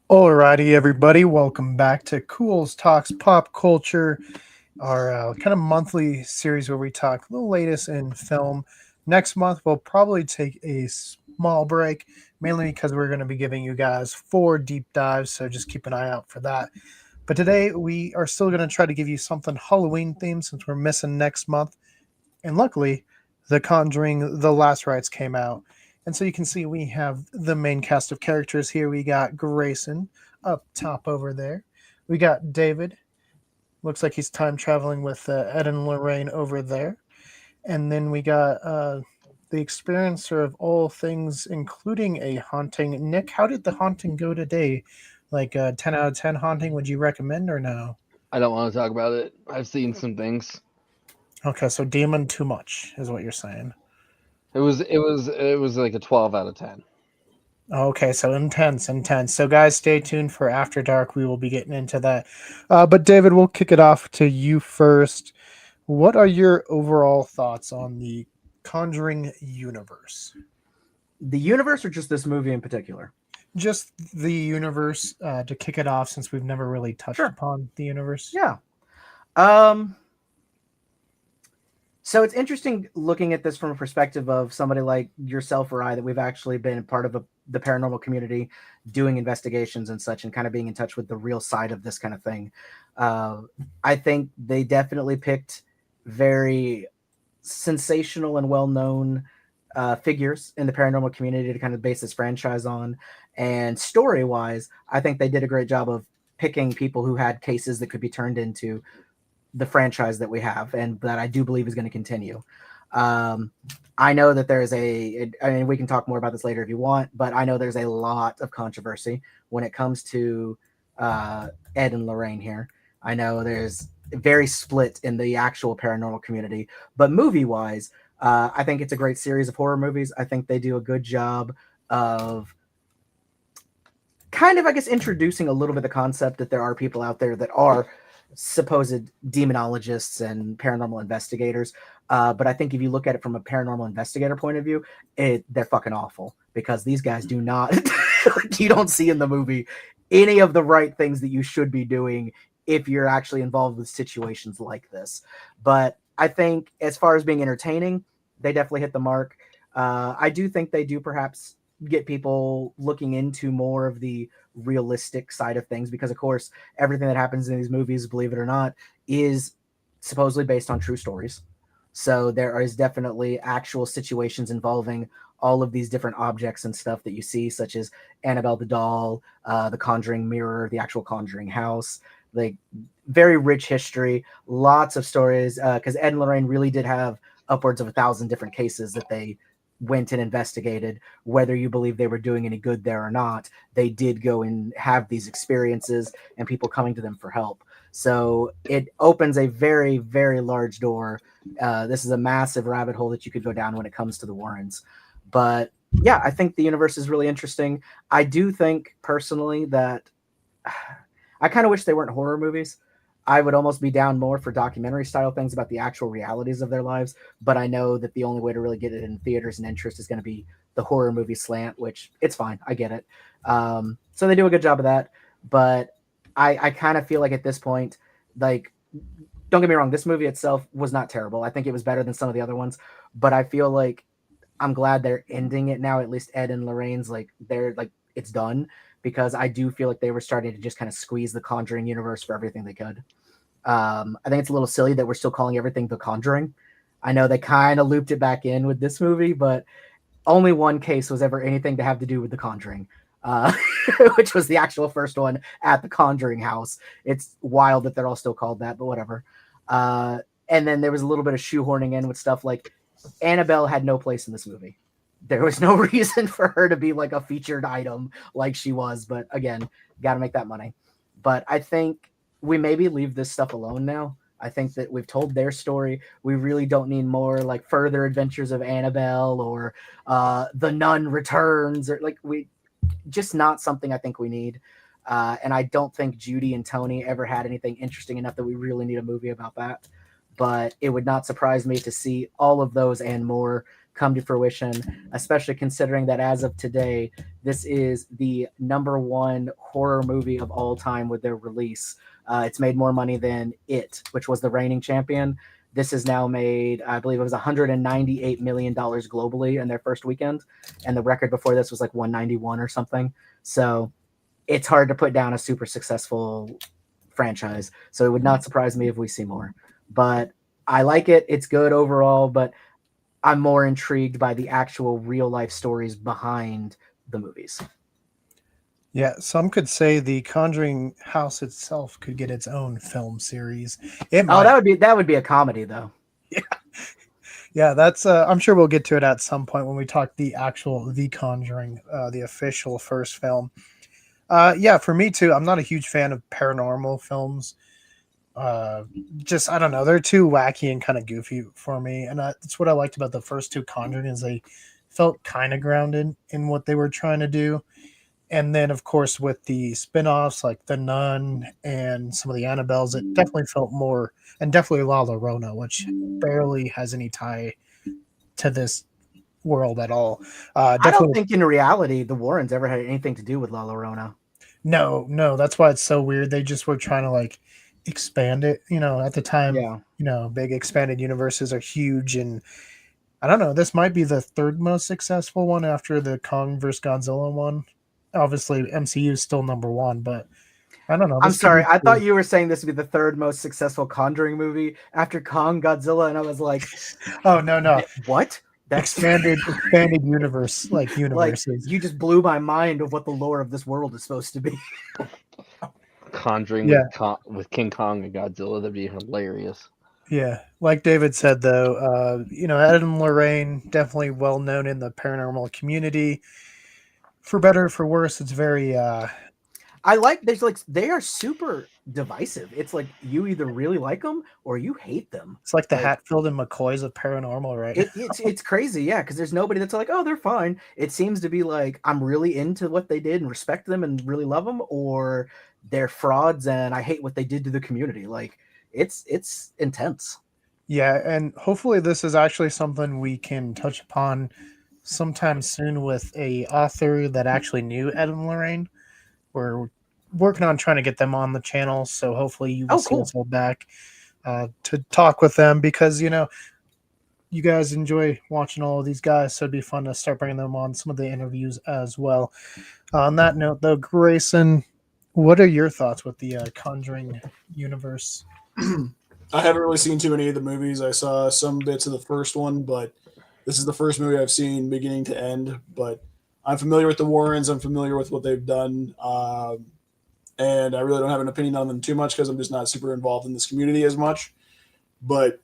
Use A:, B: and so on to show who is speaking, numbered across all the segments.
A: Alrighty, everybody, welcome back to Cool's Talks Pop Culture, our kind of monthly series where we talk the latest in film. Next month, we'll probably take a small break, mainly because we're going to be giving you guys four deep dives, so just keep an eye out for that. But today, we are still going to try to give you something Halloween themed since we're missing next month. And luckily, The Conjuring, The Last Rites came out. And so you can see we have the main cast of characters here. We got Grayson up top over there. We got David. Looks like he's time traveling with Ed and Lorraine over there. And then we got the experiencer of all things, including a haunting. Nick, how did the haunting go today? Like 10 out of 10 haunting, would you recommend or no?
B: I don't want to talk about it. I've seen some things.
A: Okay, so demon too much is what you're saying.
B: It was like a 12 out of 10.
A: Okay, so intense, intense. So, guys, stay tuned for After Dark. We will be getting into that. But, David, we'll kick it off to you first. What are your overall thoughts on the Conjuring universe?
C: The universe or just this movie in particular?
A: Just the universe to kick it off, since we've never really touched
C: Sure.
A: upon the universe.
C: Yeah. Um, so it's interesting looking at this from a perspective of somebody like yourself or I that we've actually been part of the paranormal community, doing investigations and such, and kind of being in touch with the real side of this kind of thing. Uh, I think they definitely picked very sensational and well-known figures in the paranormal community to kind of base this franchise on. And story-wise, I think they did a great job of picking people who had cases that could be turned into the franchise that we have, and that I do believe is going to continue. Um, I know that there's I mean, we can talk more about this later if you want, but I know there's a lot of controversy when it comes to Ed and Lorraine here. I know there's very split in the actual paranormal community, but movie wise, I think it's a great series of horror movies. I think they do a good job of kind of, I guess, introducing a little bit the concept that there are people out there that are supposed demonologists and paranormal investigators. But I think if you look at it from a paranormal investigator point of view, they're fucking awful, because these guys do not, you don't see in the movie any of the right things that you should be doing if you're actually involved with situations like this. But I think as far as being entertaining, they definitely hit the mark. I do think they do perhaps get people looking into more of the realistic side of things, because of course everything that happens in these movies, believe it or not, is supposedly based on true stories. So there is definitely actual situations involving all of these different objects and stuff that you see, such as Annabelle the doll, the Conjuring mirror, the actual Conjuring house. Like, very rich history, lots of stories, because Ed and Lorraine really did have upwards of 1,000 different cases that they went and investigated. Whether you believe they were doing any good there or not, they did go and have these experiences and people coming to them for help. So it opens a very, very large door. This is a massive rabbit hole that you could go down when it comes to the Warrens. But yeah, I think the universe is really interesting. I do think personally that I kind of wish they weren't horror movies. I would almost be down more for documentary style things about the actual realities of their lives. But I know that the only way to really get it in theaters and interest is going to be the horror movie slant, which it's fine. I get it. So they do a good job of that. But I kind of feel like at this point, like, don't get me wrong, this movie itself was not terrible. I think it was better than some of the other ones. But I feel like I'm glad they're ending it now. At least Ed and Lorraine's, like, they're like, it's done, because I do feel like they were starting to just kind of squeeze the Conjuring universe for everything they could. I think it's a little silly that we're still calling everything The Conjuring. I know they kind of looped it back in with this movie, but only one case was ever anything to have to do with The Conjuring, uh, which was the actual first one at the Conjuring house. It's wild that they're all still called that, but whatever. And then there was a little bit of shoehorning in with stuff like Annabelle had no place in this movie. There was no reason for her to be like a featured item like she was, but again, got to make that money. But I think we maybe leave this stuff alone now. I think that we've told their story. We really don't need more like further adventures of Annabelle or the Nun Returns, or like, we just not something I think we need. And I don't think Judy and Tony ever had anything interesting enough that we really need a movie about that. But it would not surprise me to see all of those and more come to fruition, especially considering that as of today, this is the #1 horror movie of all time with their release. It's made more money than It, which was the reigning champion. This has now made, I believe it was $198 million globally in their first weekend. And the record before this was like 191 or something. So it's hard to put down a super successful franchise. So it would not surprise me if we see more. But I like it. It's good overall, but I'm more intrigued by the actual real life stories behind the movies.
A: Yeah, some could say the Conjuring house itself could get its own film series. It might.
C: That would be a comedy though.
A: Yeah, that's. I'm sure we'll get to it at some point when we talk the Conjuring, the official first film. Yeah, for me too. I'm not a huge fan of paranormal films. Just I don't know, they're too wacky and kind of goofy for me, and that's what I liked about the first two Conjuring is they felt kind of grounded in what they were trying to do. And then, of course, with the spin-offs like The Nun and some of the Annabelles, it definitely felt more, and definitely La Llorona, which barely has any tie to this world at all.
C: I
A: Definitely,
C: don't think in reality the Warrens ever had anything to do with La Llorona.
A: no. That's why it's so weird. They just were trying to like expand it. At the time,
C: Yeah.
A: big expanded universes are huge, and I don't know. This might be the third most successful one after the Kong vs. Godzilla one. Obviously, MCU is still #1, but I don't know.
C: I'm
A: This could be
C: sorry. I
A: cool.
C: thought you were saying this would be the third most successful Conjuring movie after Kong, Godzilla, and I was like,
A: Oh no!
C: what? That's
A: Expanded universe, like universes.
C: you just blew my mind of what the lore of this world is supposed to be.
B: Conjuring
A: Yeah.
B: with King Kong and Godzilla, that'd be hilarious.
A: Yeah, like David said, though, Ed and Lorraine definitely well known in the paranormal community. For better or for worse, it's very.
C: They are super divisive. It's like you either really like them or you hate them.
A: It's like the Hatfield and McCoys of paranormal, right?
C: It's crazy, yeah, because there's nobody that's like, oh, they're fine. It seems to be like I'm really into what they did and respect them and really love them, or they're frauds and I hate what they did to the community. Like it's intense.
A: Yeah, and hopefully this is actually something we can touch upon sometime soon with a author that actually knew Ed and Lorraine. We're working on trying to get them on the channel, so hopefully you will see us all back to talk with them because you guys enjoy watching all of these guys, so it'd be fun to start bringing them on some of the interviews as well. On that note, though, Grayson, what are your thoughts with the Conjuring universe?
D: I haven't really seen too many of the movies. I saw some bits of the first one, but this is the first movie I've seen beginning to end. But I'm familiar with the Warrens. I'm familiar with what they've done. And I really don't have an opinion on them too much because I'm just not super involved in this community as much. But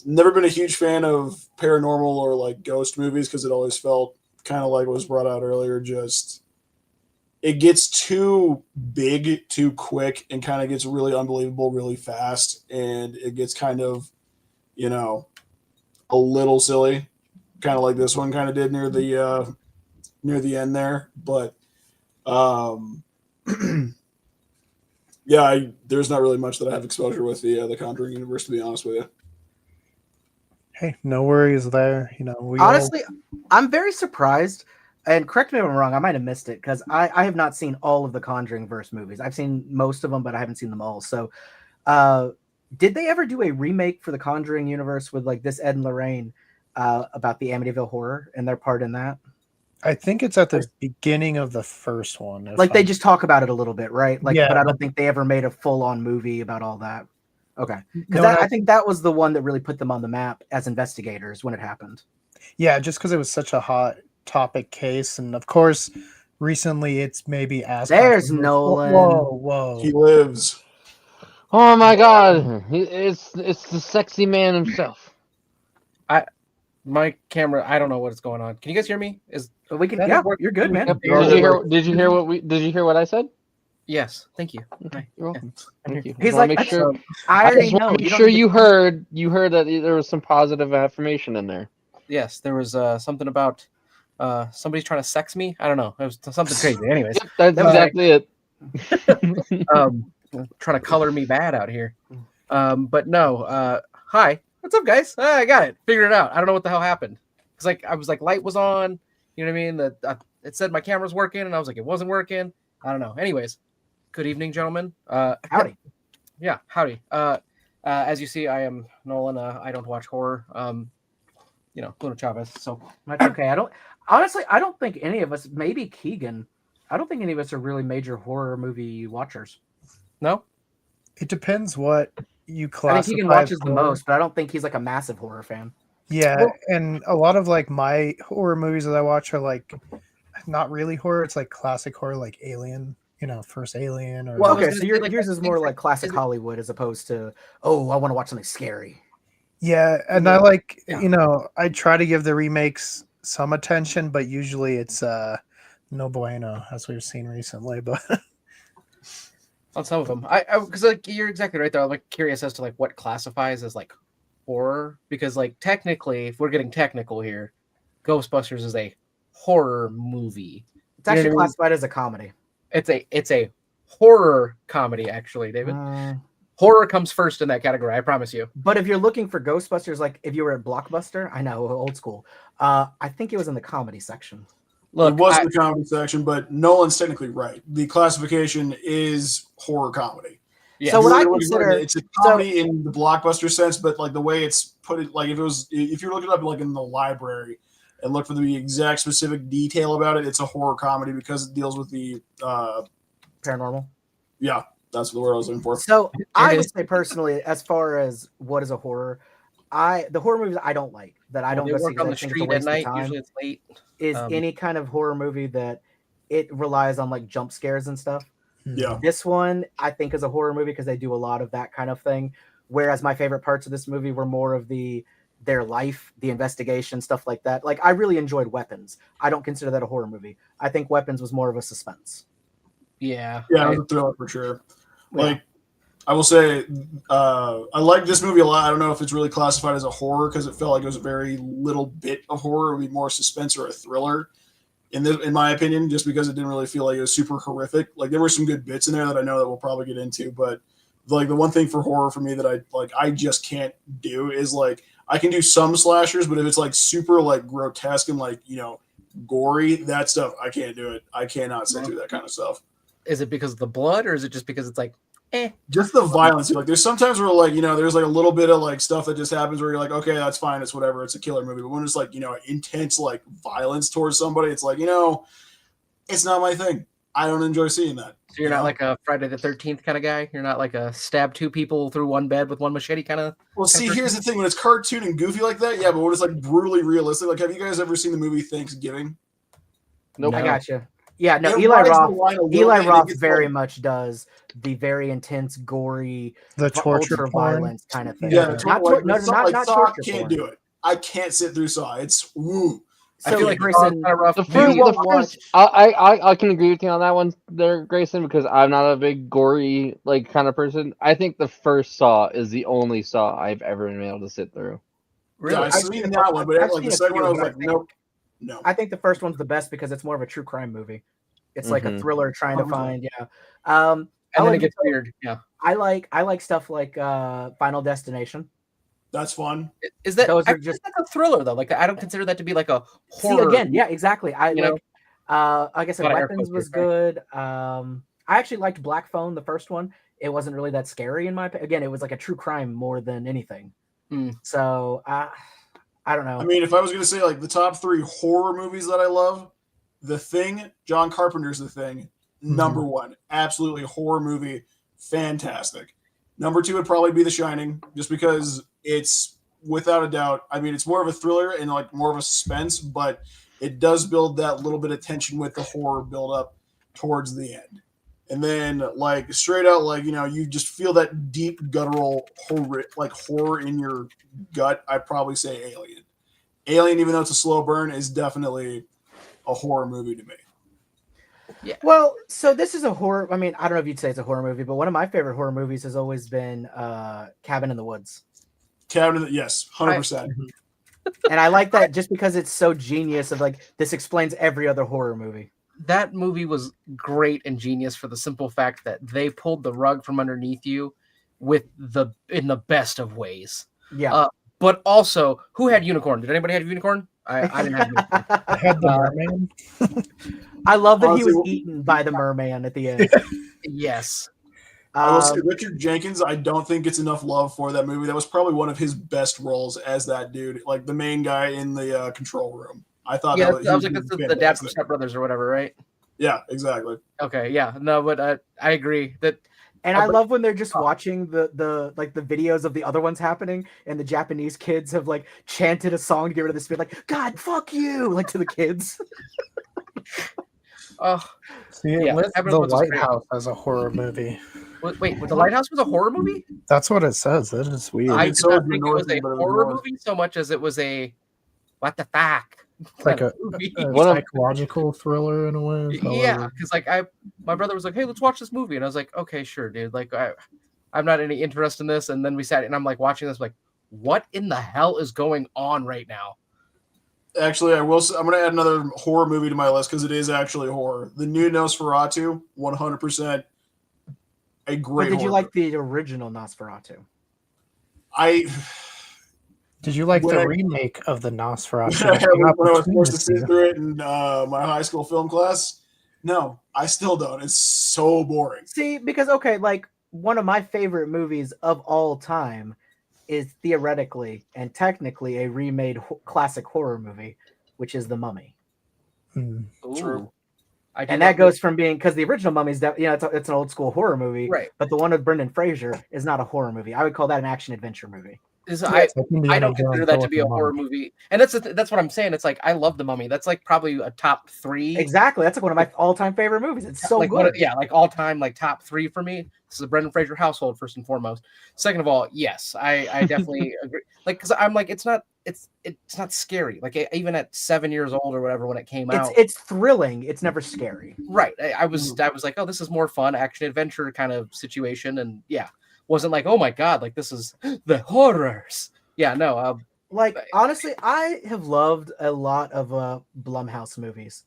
D: never been a huge fan of paranormal or like ghost movies because it always felt kind of like what was brought out earlier. Just it gets too big, too quick, and kind of gets really unbelievable really fast. And it gets kind of, a little silly, kind of like this one kind of did near the end there. But yeah, there's not really much that I have exposure with the Conjuring universe, to be honest with you.
A: Hey, no worries there.
C: Honestly, I'm very surprised. And correct me if I'm wrong, I might have missed it because I have not seen all of the Conjuring verse movies. I've seen most of them, but I haven't seen them all. So, did they ever do a remake for the Conjuring universe with like this Ed and Lorraine about the Amityville Horror and their part in that?
A: I think it's at the beginning of the first one.
C: Like they just talk about it a little bit, right? Like,
A: Yeah,
C: but I don't think they ever made a full-on movie about all that. Okay, because
A: No,
C: I think that was the one that really put them on the map as investigators when it happened.
A: Yeah, just because it was such a hot topic case, and of course, recently it's maybe as
C: There's
A: controversial.
C: Nolan.
A: Whoa!
D: He lives.
B: Oh my God! It's the sexy man himself.
E: My camera, I don't know what's going on. Can you guys hear me?
C: We can. Yeah, you're good, man.
B: Did you hear what I said?
E: Yes, thank you.
B: Okay, you're welcome. Thank you.
C: He's
B: I
C: like,
B: make sure.
C: I
B: I
C: already
B: just want
C: know.
B: to make sure you heard that there was some positive affirmation in there.
E: Yes, there was something about somebody's trying to sex me. I don't know. It was something crazy. Anyways,
B: Yep, that's exactly it.
E: Trying to color me bad out here. But no. Hi, what's up, guys? I got it. Figured it out. I don't know what the hell happened. because like I was like light was on, you know what I mean? It said my camera's working, and I was like it wasn't working. I don't know. Anyways, good evening, gentlemen.
C: Howdy.
E: Yeah, howdy. As you see, I am Nolan. I don't watch horror. Bruno Chavez. So
C: That's okay. I don't think any of us, maybe Keegan, I don't think any of us are really major horror movie watchers.
E: no.
A: It depends what you
C: I
A: classify.
C: think Keegan watches
A: as
C: the
A: horror.
C: most, but I don't think he's like a massive horror fan.
A: Yeah,
E: Well-
A: and a lot of like my horror movies that I watch are like not really horror. It's like classic horror, like Alien. First Alien. Or
E: Well, I was
C: Okay,
E: gonna
C: so
E: say, like,
C: yours
E: I
C: is
E: think
C: more
E: it's
C: like classic
E: is it-
C: Hollywood as opposed to, oh, I want to watch something scary.
A: yeah, and
E: Yeah.
A: I like
C: Yeah.
A: I try to give the remakes some attention, but usually it's no bueno, as we've seen recently. But
E: On some of them, I because like you're exactly right there. I'm like curious as to like what classifies as like horror, because like technically, if we're getting technical here, Ghostbusters is a horror movie.
C: It's actually
E: You know what I mean?
C: classified as a comedy.
E: It's a horror comedy, actually, David. Horror comes first in that category, I promise you.
C: But if you're looking for Ghostbusters, like if you were at Blockbuster, I know, old school. I think it was in the comedy section.
E: Look,
D: it was in the comedy section, but Nolan's technically right. The classification is horror comedy.
E: yes.
C: So what I
D: You're looking
C: consider-
D: it's a comedy in the blockbuster sense, but like the way it's put it, like if you're looking up like in the library and look for the exact specific detail about it, it's a horror comedy because it deals with the
C: Paranormal.
D: yeah, that's the word I was looking for.
C: So I
E: is-
C: would say personally, as far as what is a horror, the horror movies I don't like, that I don't
E: they
C: go see
E: work
C: 'cause
E: on
C: I
E: the
C: think it's a
E: street at
C: waste of
E: night.
C: time,
E: Usually it's late.
C: is
E: um,
C: any kind of horror movie that it relies on like jump scares and stuff.
D: Yeah.
C: This one I think is a horror movie because they do a lot of that kind of thing. Whereas my favorite parts of this movie were more of their life, the investigation, stuff like that. Like I really enjoyed Weapons. I don't consider that a horror movie. I think Weapons was more of a suspense.
E: Yeah.
D: Yeah, it
E: I-
D: was a thriller for sure.
C: Yeah.
D: Like, I will say, I like this movie a lot. I don't know if it's really classified as a horror because it felt like it was a very little bit of horror. It would be more suspense or a thriller, in my opinion, just because it didn't really feel like it was super horrific. Like there were some good bits in there that I know that we'll probably get into, but like the one thing for horror for me that I just can't do is like I can do some slashers, but if it's like super like grotesque and like gory, that stuff I can't do it. I cannot sit through that kind of stuff.
E: Is it because of the blood, or is it just because it's like,
D: Just the violence. Like there's sometimes where like there's like a little bit of like stuff that just happens where you're like, okay, that's fine, it's whatever, it's a killer movie. But when it's like intense like violence towards somebody, it's like it's not my thing. I don't enjoy seeing that.
E: so you're not like a Friday the 13th kind of guy? You're not like a stab two people through one bed with one machete kind of?
D: Well, see, here's the thing: when it's cartoon and goofy like that, yeah. But when it's like brutally realistic, like have you guys ever seen the movie Thanksgiving?
B: Nope.
C: I got you. Yeah, no,
D: It
C: Eli
D: rides the
C: Roth.
D: line a little
C: Eli
D: bit, and it
C: Roth
D: gets
C: very
D: like-
C: much does the very intense, gory,
A: the torture
C: ultra
A: porn.
C: violence kind of thing.
D: Yeah,
C: not
D: Saw,
C: torture
D: I can't
C: porn.
D: do it. I can't sit through Saw. It's woo.
E: I feel like
C: Grayson,
E: kind of rough.
B: The
C: You
B: first,
C: won't
B: the first I can agree with you on that one there, Grayson, because I'm not a big gory like kind of person. I think the first Saw is the only Saw I've ever been able to sit through.
E: Really?
D: Yeah, I've seen that one, but
C: I've
D: like
C: seen
D: the
C: a
D: second
C: few,
D: one, I was
C: but I
D: like,
C: think-
D: nope, no.
C: I think the first one's the best because it's more of a true crime movie. It's like a
B: Mhm.
C: thriller trying to
D: 100%.
C: find,
E: And then
C: like
E: it gets weird. Yeah.
C: I like stuff like Final Destination.
D: That's fun.
E: Is that
C: Those
E: I
C: are
E: think
C: just-
E: that's a thriller though? Like I don't consider that to be like a
C: See
E: horror.
C: again, yeah, exactly. I
E: You
C: like I said
E: Lot of air
C: Weapons was
E: quotes
C: good. I actually liked Black Phone, the first one. It wasn't really that scary in my opinion. Again, it was like a true crime more than anything.
E: Hmm.
C: So I don't know.
D: I mean, if I was gonna say like the top 3 horror movies that I love, The Thing, John Carpenter's The Thing, number 1, absolutely horror movie, fantastic. Number 2 would probably be The Shining, just because it's without a doubt. I mean, it's more of a thriller and like more of a suspense, but it does build that little bit of tension with the horror build up towards the end. And then like straight out, like, you just feel that deep guttural horror in your gut. I'd probably say Alien. Alien, even though it's a slow burn, is definitely a horror movie to me.
C: Well, so this is a horror. I mean, I don't know if you'd say it's a horror movie, but one of my favorite horror movies has always been Cabin in the Woods.
D: Yes, 100%.
C: And I like that just because it's so genius of like this explains every other horror movie.
E: That movie was great and genius for the simple fact that they pulled the rug from underneath you in the best of ways.
C: Yeah.
E: But also, who had Unicorn? Did anybody have Unicorn? I didn't have any fun.
A: I had the merman.
C: I love that he
D: Honestly,
C: was eaten by the merman at the end.
E: Yes.
D: I will say
C: Um,
D: Richard Jenkins, I don't think gets enough love for that movie. That was probably one of his best roles as that dude, like the main guy in the control room. I thought
E: Yeah,
D: that
E: I was
D: he
E: like,
D: was
E: that's the dad from
D: fantastic.
E: Step Brothers or whatever, right?
D: Yeah, exactly.
E: Okay, yeah, no, but I agree that.
C: and I love when they're just watching the like the videos of the other ones happening, and the Japanese kids have like chanted a song to get rid of the spirit, like "God, fuck you," like to the kids.
E: Oh,
A: See, it
E: yeah,
A: lists
E: Cabin
A: the
E: in the Woods was great.
A: Lighthouse as a horror movie.
E: Wait, The Lighthouse was a horror movie?
A: That's what it says. That is weird.
E: I
D: mean,
E: did
D: so
E: not
D: is the
E: think it was
D: Northman,
E: a
D: but it was
E: horror
D: North.
E: movie so much as it was a what the fuck
A: Like
E: kind
A: a,
E: of movie.
A: a
B: One of-
A: psychological thriller in a way.
E: Yeah, because like my brother was like, "Hey, let's watch this movie," and I was like, "Okay, sure, dude." Like I'm not any interest in this, and then we sat and I'm like watching this, like, what in the hell is going on right now?
D: Actually, I'm going to add another horror movie to my list because it is actually horror. The new Nosferatu, 100% a great.
C: But did you
D: horror
C: like
D: movie.
C: the original Nosferatu?
A: Did you like
D: When
A: the
D: I-
A: remake of the Nosferatu?
D: When I was forced to
A: Between
D: sit
A: the
D: through it in my high school film class? No, I still don't. It's so boring.
C: See, because okay, like one of my favorite movies of all time is theoretically and technically a remade classic horror movie, which is The Mummy.
A: two?
D: True.
E: Ooh. I do
C: And
E: not
C: that goes from being because the original Mummy is it's an old school horror movie,
E: right.
C: but the one with Brendan Fraser is not a horror movie. I would call that an action adventure movie.
E: I
A: It's like Indiana
E: don't
A: Jones
E: consider that to
A: with
E: be
A: the
E: a horror
A: mummy.
E: movie, and that's what I'm saying. It's like I love The Mummy. That's like probably a top 3.
C: Exactly, that's like one of my all-time favorite movies. It's so
E: like
C: good.
E: like all time, like top 3 for me. This is a Brendan Fraser household first and foremost. Second of all, yes, I definitely agree. Like because I'm like it's not scary. Like even at 7 years old or whatever when it came out,
C: It's thrilling. It's never scary.
E: right? I was like, oh, this is more fun, action adventure kind of situation, and yeah, wasn't like, oh my god, like this is the horrors. Yeah, no,
C: Like honestly, I have loved a lot of Blumhouse movies.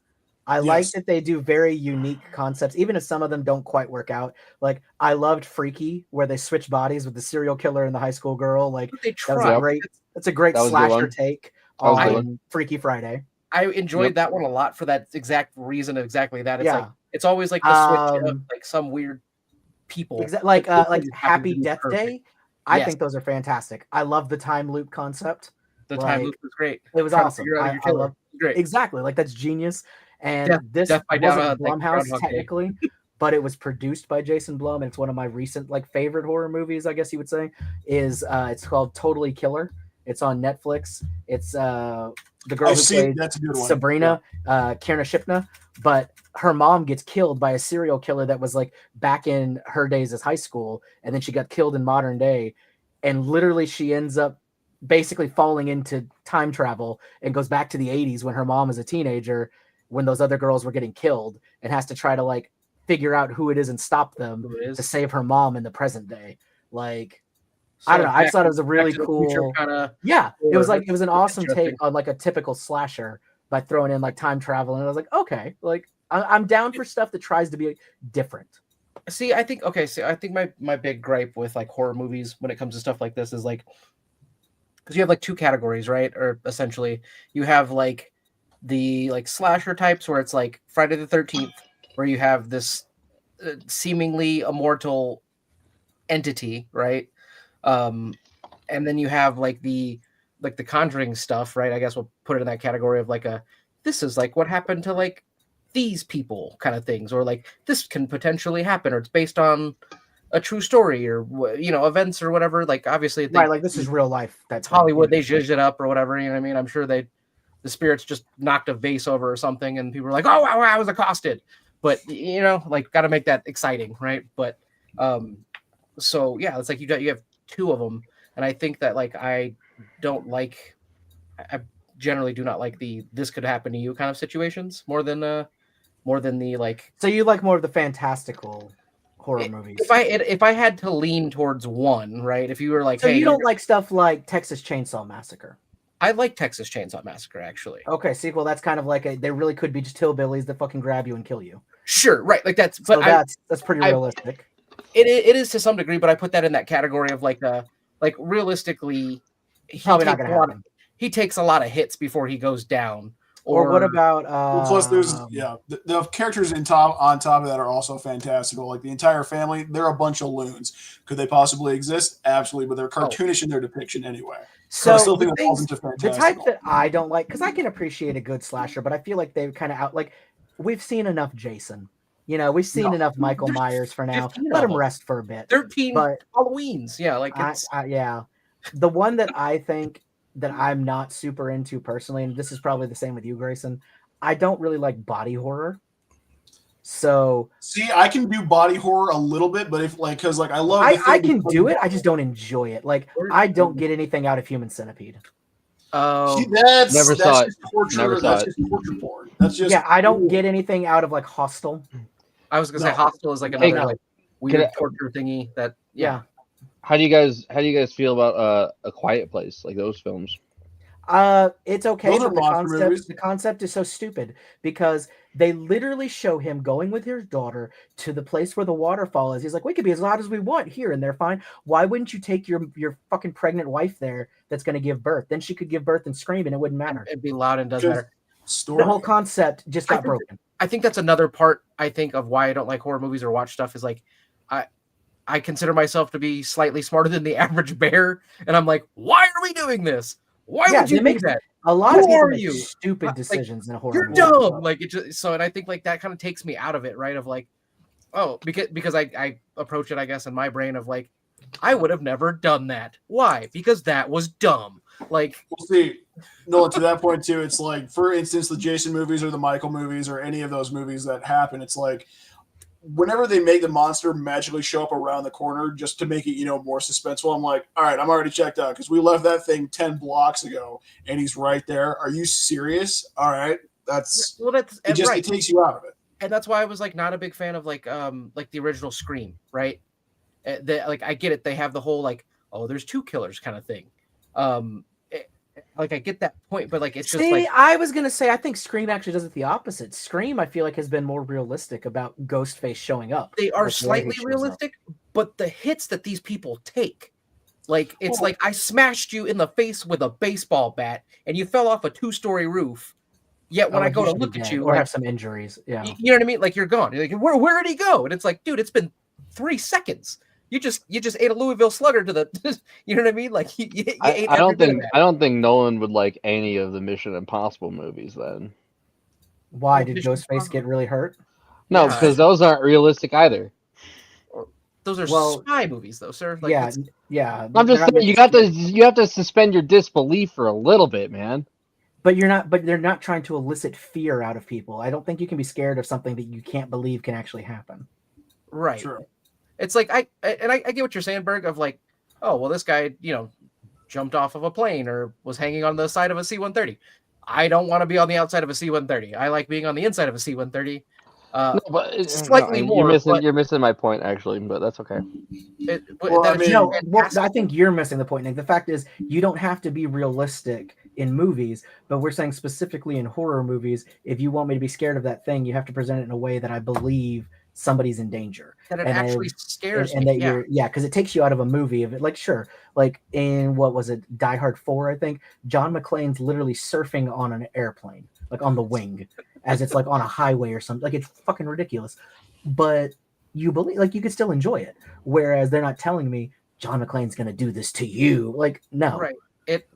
C: I like that they do very unique concepts, even if some of them don't quite work out. Like I loved Freaky, where they switch bodies with the serial killer and the high school girl. Like
E: they
C: that was
E: tried.
C: a great. That's a great
B: That was a good
C: slasher
B: one.
C: take
B: was a good
C: on Freaky Friday.
E: I enjoyed that one a lot for that exact reason. Exactly that. It's like it's always like the switch of like some weird people.
C: Like Happy Death
E: perfect.
C: Day. I think those are fantastic. I love the time loop concept.
E: The time loop was great.
C: It was awesome. I love
E: great.
C: Exactly. Like that's genius. And this wasn't Blumhouse technically, but it was produced by Jason Blum, and it's one of my recent like favorite horror movies, I guess you would say. Is it's called Totally Killer. It's on Netflix. It's the girl who played Sabrina, Kierna Shipna, but her mom gets killed by a serial killer that was like back in her days as high school, and then she got killed in modern day, and literally she ends up basically falling into time travel and goes back to the 80s when her mom is a teenager, when those other girls were getting killed, and has to try to like figure out who it is and stop them to save her mom in the present day. Like, so I don't know. I thought it was a really cool it was like it was an awesome take on like a typical slasher by throwing in like time travel, and I was like, okay, like I'm down for stuff that tries to be different.
E: See, I think my big gripe with like horror movies when it comes to stuff like this is like, because you have like 2 categories, right? Or essentially you have like the like slasher types where it's like Friday the 13th, where you have this seemingly immortal entity, right? And then you have like the Conjuring stuff, right? I guess we'll put it in that category of like this is like what happened to like these people kind of things, or like this can potentially happen, or it's based on a true story, or events or whatever. Like obviously
C: like this is real life. That's
E: Hollywood. They zhuzhed it up or whatever. You know what I mean? I'm sure the spirits just knocked a vase over or something, and people were like, "Oh wow, I was accosted." But like got to make that exciting, right? But so yeah, it's like you have 2 of them, and I think that like I generally do not like the "this could happen to you" kind of situations more than the like.
C: So you like more of the fantastical horror movies?
E: If I had to lean towards one, right? If you were like,
C: so hey, you don't like stuff like Texas Chainsaw Massacre?
E: I like Texas Chainsaw Massacre actually.
C: Okay, sequel. That's kind of like they really could be just hillbillies that fucking grab you and kill you.
E: Sure, right? Like that's
C: that's pretty realistic.
E: It is to some degree, but I put that in that category of like realistically,
C: probably not gonna happen.
E: he takes a lot of hits before he goes down.
C: Or what about
D: Well, plus, there's the characters on top of that are also fantastical. Like the entire family, they're a bunch of loons. Could they possibly exist? Absolutely, but they're cartoonish in their depiction anyway.
C: So
D: I still
C: the
D: think it falls
C: things-
D: into
C: the
D: fantastical.
C: type that I don't like, because I can appreciate a good slasher, but I feel like they've kind of out like we've seen enough Jason. You know, we've seen
D: No.
C: enough Michael
E: There's
C: Myers for now.
E: 15
C: Let
E: of
C: him
E: them.
C: rest for a bit.
E: 13
C: But
E: Halloweens. Yeah, like it's
C: yeah, the one that I think that I'm not super into personally, and this is probably the same with you, Grayson. I don't really like body horror. So
D: See, I can do body horror a little bit, but if like because like I love the
C: I
D: thing
C: can
D: because
C: do it.
D: of-
C: I just don't enjoy it. Like I don't get anything out of Human Centipede.
E: oh
D: See, that's
B: Never saw it.
D: just torture.
B: Never saw
D: That's
B: it.
D: just torture porn. That's just
C: Yeah, I don't get anything out of like Hostel.
E: I was gonna say
D: No.
E: Hostel is like
C: Hey,
E: another
C: no.
E: like weird
B: I-
E: torture thingy that
C: Yeah.
B: How do you guys feel about A Quiet Place, like those films?
C: It's okay,
D: Those are
C: but
D: monster movies.
C: the concept is so stupid because they literally show him going with his daughter to the place where the waterfall is. He's like, we could be as loud as we want here, and they're fine. Why wouldn't you take your fucking pregnant wife there that's going to give birth? Then she could give birth and scream, and it wouldn't matter.
E: it'd be loud and does
D: Because
E: matter.
D: story.
C: The whole concept just
E: I
C: got
E: think-
C: broken.
E: I think that's another part I think of why I don't like horror movies or watch stuff is like I consider myself to be slightly smarter than the average bear, and I'm like, why are we doing this? Why
C: Yeah,
E: would you
C: it
E: do
C: makes-
E: that?
C: A lot
E: Who
C: of people
E: are
C: make
E: you?
C: stupid
E: Like,
C: decisions in a horror
E: You're
C: movie.
E: dumb. Like it just so, and I think like that kind of takes me out of it, right? Of like, oh, because I approach it, I guess, in my brain of like, I would have never done that. Why? Because that was dumb. Like,
D: We'll see. No, to that point too, it's like, for instance, the Jason movies or the Michael movies or any of those movies that happen, it's like whenever they make the monster magically show up around the corner just to make it, more suspenseful, I'm like, all right, I'm already checked out because we left that thing 10 blocks ago and he's right there. Are you serious? All right. That's
E: right.
D: it takes you out of it.
E: And that's why I was like not a big fan of like the original Scream, right? Like I get it, they have the whole like, oh, there's two killers kind of thing. Like I get that point, but like it's just like
C: I was gonna say I think Scream actually does it the opposite. Scream, I feel like, has been more realistic about Ghostface showing up.
E: they are
C: Like, where he
E: slightly
C: shows up.
E: realistic, but the hits that these people take, like it's like I smashed you in the face with a baseball bat and you fell off a 2-story roof. Yet when
C: Oh,
E: I go
C: you
E: to
C: should be
E: look at
C: dead
E: you,
C: or
E: like,
C: have some injuries, yeah.
E: you know what I mean? Like you're gone. You're like, where did he go? And it's like, dude, it's been 3 seconds. You just ate a Louisville Slugger to the, you know what I mean? Like you ate
B: I don't
E: every bit of
B: think
E: that.
B: I don't think Nolan would like any of the Mission Impossible movies then.
C: Why
E: Well,
C: did
E: Mission
C: Ghostface
E: Impossible-
C: get really hurt?
B: No,
E: Yeah.
B: because those aren't realistic either.
E: Those are
C: Well,
E: spy movies, though, sir. Like,
C: yeah,
E: it's-
C: yeah.
B: I'm
C: they're
B: just
C: not
B: saying you have to suspend your disbelief for a little bit, man.
C: But they're not trying to elicit fear out of people. I don't think you can be scared of something that you can't believe can actually happen.
E: right.
D: True.
E: It's like I get what you're saying, Berg. Of like, oh well, this guy, jumped off of a plane or was hanging on the side of a C-130. I don't want to be on the outside of a C-130. I like being on the inside of a C-130.
B: No, but
E: Slightly
B: no,
E: more, but-
B: You're missing my point actually, but that's okay.
D: Well, I mean-
C: No, well,
E: fantastic.
C: I think you're missing the point, Nick. The fact is, you don't have to be realistic in movies, but we're saying specifically in horror movies, if you want me to be scared of that thing, you have to present it in a way that I believe somebody's in danger.
E: that it
C: and
E: actually
C: then-
E: scares
C: and
E: me.
C: that
E: Yeah.
C: because it takes you out of a movie of it. Like, sure, like in what was it, Die Hard 4, I think, John McClane's literally surfing on an airplane, like on the wing, as it's like on a highway or something. Like, it's fucking ridiculous. But you believe, like, you could still enjoy it. Whereas they're not telling me John McClane's gonna do this to you. Like, no.
E: Right.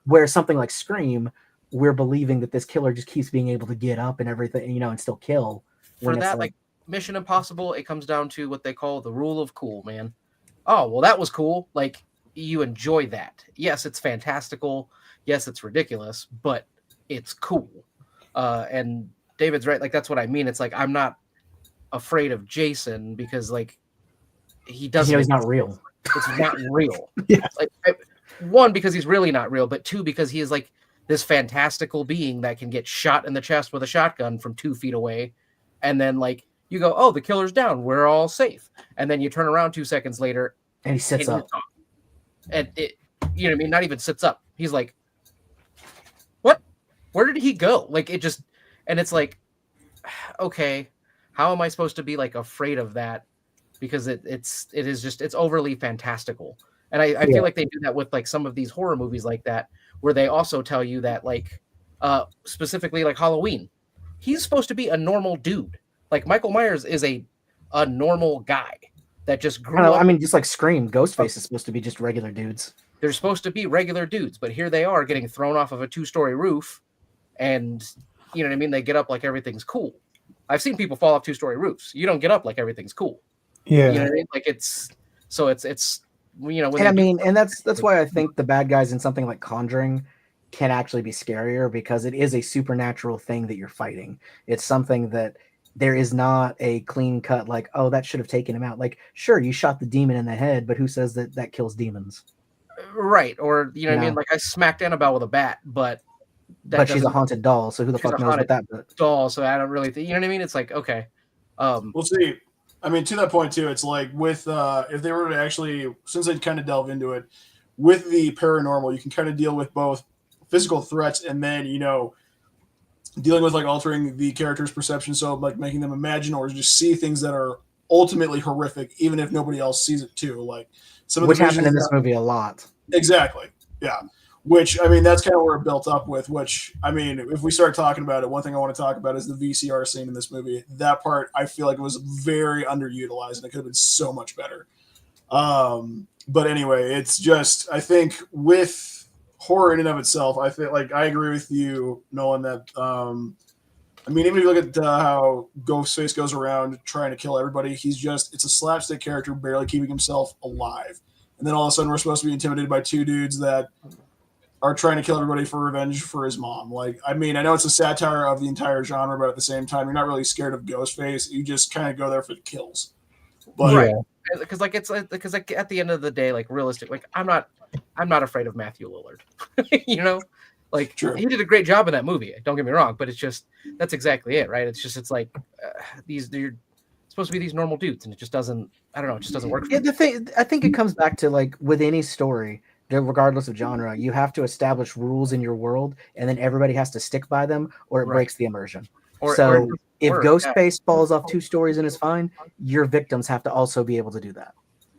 C: Whereas something like Scream, we're believing that this killer just keeps being able to get up and everything, and still kill.
E: For
C: when it's
E: that, like Mission Impossible, it comes down to what they call the rule of cool, man. Oh, well, that was cool. Like, you enjoy that. Yes, it's fantastical. Yes, it's ridiculous, but it's cool. And David's right. Like, that's what I mean. It's like, I'm not afraid of Jason because, like, he doesn't.
C: he's not real.
E: It's not real.
C: Yeah.
E: Like, one, because he's really not real, but two, because he is like this fantastical being that can get shot in the chest with a shotgun from 2 feet away. And then, like, you go, oh, the killer's down. We're all safe. And then you turn around 2 seconds later.
C: And he sits
E: and
C: up.
E: he's gone. And it, you know what I mean? Not even sits up. He's like, what? Where did he go? Like, it just, and it's like, okay, how am I supposed to be like afraid of that? Because it's overly fantastical. And I feel like they do that with like some of these horror movies like that, where they also tell you that like specifically like Halloween, he's supposed to be a normal dude. Like Michael Myers is a normal guy that just grew up.
C: I mean, just like Scream, Ghostface is supposed to be just regular dudes.
E: They're supposed to be regular dudes, but here they are getting thrown off of a 2-story roof, and you know what I mean? They get up like everything's cool. I've seen people fall off 2-story roofs. You don't get up like everything's cool.
A: Yeah.
E: You know what I mean? Like it's you know.
C: And I mean, and that's why I think the bad guys in something like Conjuring can actually be scarier, because it is a supernatural thing that you're fighting. It's something that there is not a clean cut like, oh, that should have taken him out. Like, sure, you shot the demon in the head, but who says that that kills demons?
E: Right. Or, you know what I mean? Like I smacked Annabelle with a bat, but
C: she's a haunted doll, so who the fuck knows what that
E: doll, so I don't really think, you know what I mean? It's like, okay.
D: We'll see. I mean, to that point too, it's like with if they were to actually, since they kind of delve into it, with the paranormal, you can kind of deal with both physical threats and then, you know, dealing with like altering the character's perception, so like making them imagine or just see things that are ultimately horrific, even if nobody else sees it too. Like some of
C: which happened in this movie a lot.
D: Exactly. Yeah. Which, I mean, that's kind of where it built up with, which, I mean, if we start talking about it, one thing I want to talk about is the VCR scene in this movie. That part, I feel like it was very underutilized and it could have been so much better. But anyway, it's just, I think with horror in and of itself, I feel like I agree with you, Nolan, that, I mean, even if you look at how Ghostface goes around trying to kill everybody, it's a slapstick character barely keeping himself alive. And then all of a sudden we're supposed to be intimidated by two dudes that are trying to kill everybody for revenge for his mom. Like, I mean, I know it's a satire of the entire genre, but at the same time, you're not really scared of Ghostface. You just kind of go there for the kills. But,
E: right. Because like it's like, because like at the end of the day, like realistic, like I'm not afraid of Matthew Lillard. You know, like
D: True.
E: He did a great job in that movie. Don't get me wrong, but it's just that's exactly it, right? It's like they're supposed to be these normal dudes, and it just doesn't. I don't know. It just doesn't work.
C: Yeah, the thing, I think it comes back to like with any story, regardless of genre, you have to establish rules in your world, and then everybody has to stick by them, or it breaks the immersion. If Ghostface falls off 2 stories and is fine, your victims have to also be able to do that.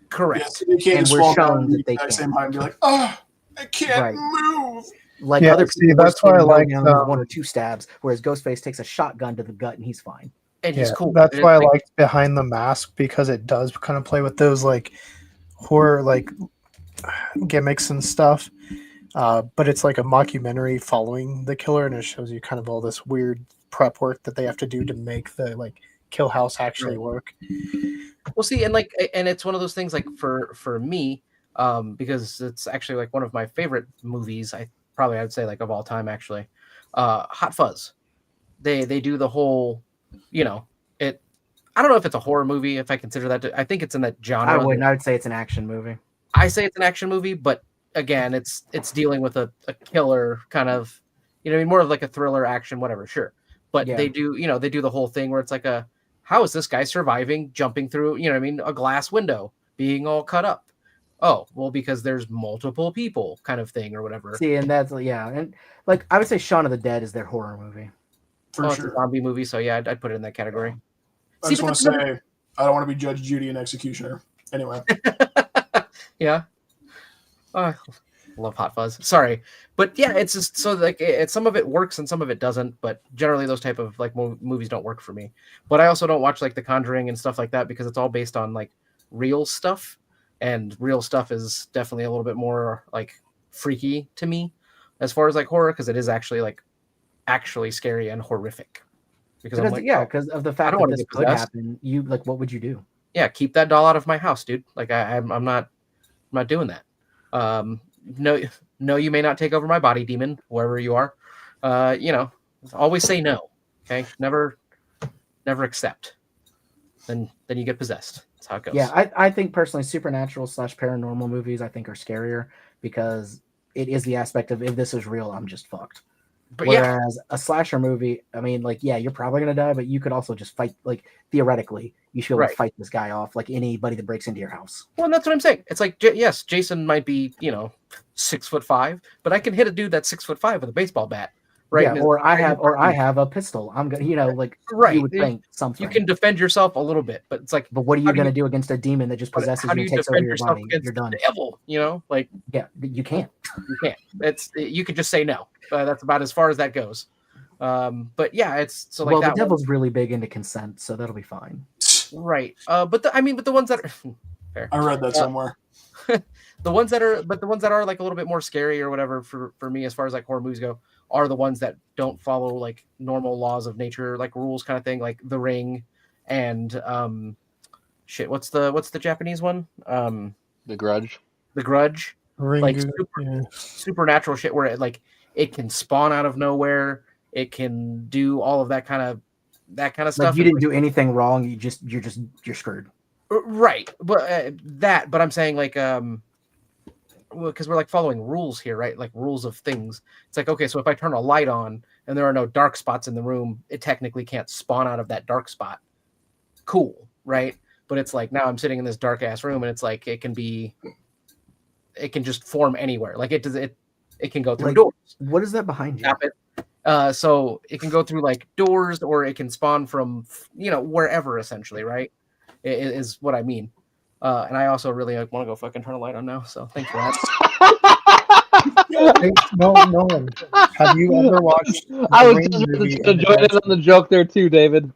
E: Correct.
D: Yeah, you can't
C: and we're shown that they can.
D: Same time, be like, oh, I can't move.
C: Like other people,
A: that's why I like
C: 1 or 2 stabs, whereas Ghostface takes a shotgun to the gut and he's fine.
E: And he's cool.
A: That's why I liked Behind the Mask, because it does kind of play with those like horror like gimmicks and stuff. But it's like a mockumentary following the killer, and it shows you kind of all this weird prep work that they have to do to make the like kill house actually work.
E: Well, see, and it's one of those things like for me, because it's actually like one of my favorite movies. I'd say like of all time actually. Hot Fuzz. They do the whole, you know, it. I don't know if it's a horror movie, if I consider that. I think it's in that genre.
C: I wouldn't. I would say it's an action movie.
E: I say it's an action movie, but again, it's dealing with a killer kind of, you know, more of like a thriller action, whatever. Sure. But they do the whole thing where it's like how is this guy surviving jumping through, you know what I mean, a glass window, being all cut up? Oh, well, because there's multiple people kind of thing or whatever.
C: See, and that's, and like I would say Shaun of the Dead is their horror movie.
D: For sure.
E: It's a zombie movie, so yeah, I'd put it in that category.
D: I just want to say, I don't want to be Judge Judy and Executioner. Anyway.
E: Yeah. I love Hot Fuzz. Sorry. But yeah, it's just so like some of it works and some of it doesn't, but generally those type of like movies don't work for me. But I also don't watch like The Conjuring and stuff like that because it's all based on like real stuff, and real stuff is definitely a little bit more like freaky to me as far as like horror, because it is actually scary and horrific. Because
C: because of the fact that this could happen, you like, what would you do?
E: Yeah, keep that doll out of my house, dude. Like I'm not doing that. No, you may not take over my body, demon, wherever you are. You know, always say no. Okay, never accept. Then you get possessed. That's how it goes.
C: Yeah, I think personally, supernatural / paranormal movies I think are scarier because it is the aspect of if this is real, I'm just fucked. But whereas a slasher movie, I mean, like, yeah, you're probably gonna die, but you could also just fight. Like theoretically, you should be able to fight this guy off, like anybody that breaks into your house.
E: Well, and that's what I'm saying. It's like, yes, Jason might be, 6'5", but I can hit a dude that's 6'5" with a baseball bat. right?
C: Yeah,
E: And
C: or I
E: it's-
C: have a pistol. I'm gonna, like
E: right.
C: you would think something.
E: You can defend yourself a little bit, but it's like,
C: But what are
E: how
C: you
E: do
C: gonna
E: you-
C: do against a demon that just possesses
E: how do
C: you
E: you
C: and takes over
E: defend
C: your
E: yourself
C: body?
E: against
C: You're done.
E: the devil? Like
C: Yeah, you can't.
E: you can't. You could just say no. That's about as far as that goes. But yeah, it's so like
C: Well,
E: that
C: the devil's really big into consent, so that'll be fine.
E: one, right? But the ones that are fair.
D: I read that somewhere.
E: The ones that are like a little bit more scary or whatever for me as far as like horror movies go are the ones that don't follow like normal laws of nature, like rules kind of thing, like The Ring and shit. What's the Japanese one?
B: The Grudge.
E: The Grudge. Like
A: Ringu,
E: supernatural shit where it can spawn out of nowhere. It can do all of that kind of
C: Like
E: stuff.
C: you didn't do anything wrong. You're screwed.
E: Right, but I'm saying like because we're like following rules here, right? Like rules of things. It's like, okay, so if I turn a light on and there are no dark spots in the room, it technically can't spawn out of that dark spot. Cool, right? But it's like now I'm sitting in this dark ass room and it's like it can just form anywhere. Like it can go through doors.
C: What is that behind you?
E: Stop it. So it can go through like doors or it can spawn from wherever essentially, right? Is what I mean. And I also really want to go fucking turn a light on now. So thanks for that.
A: Hey, no, Nolan, have you ever watched?
B: I
A: the
B: was
A: Ring
B: just
A: movie
B: going to
A: and
B: join in on the joke there too, David.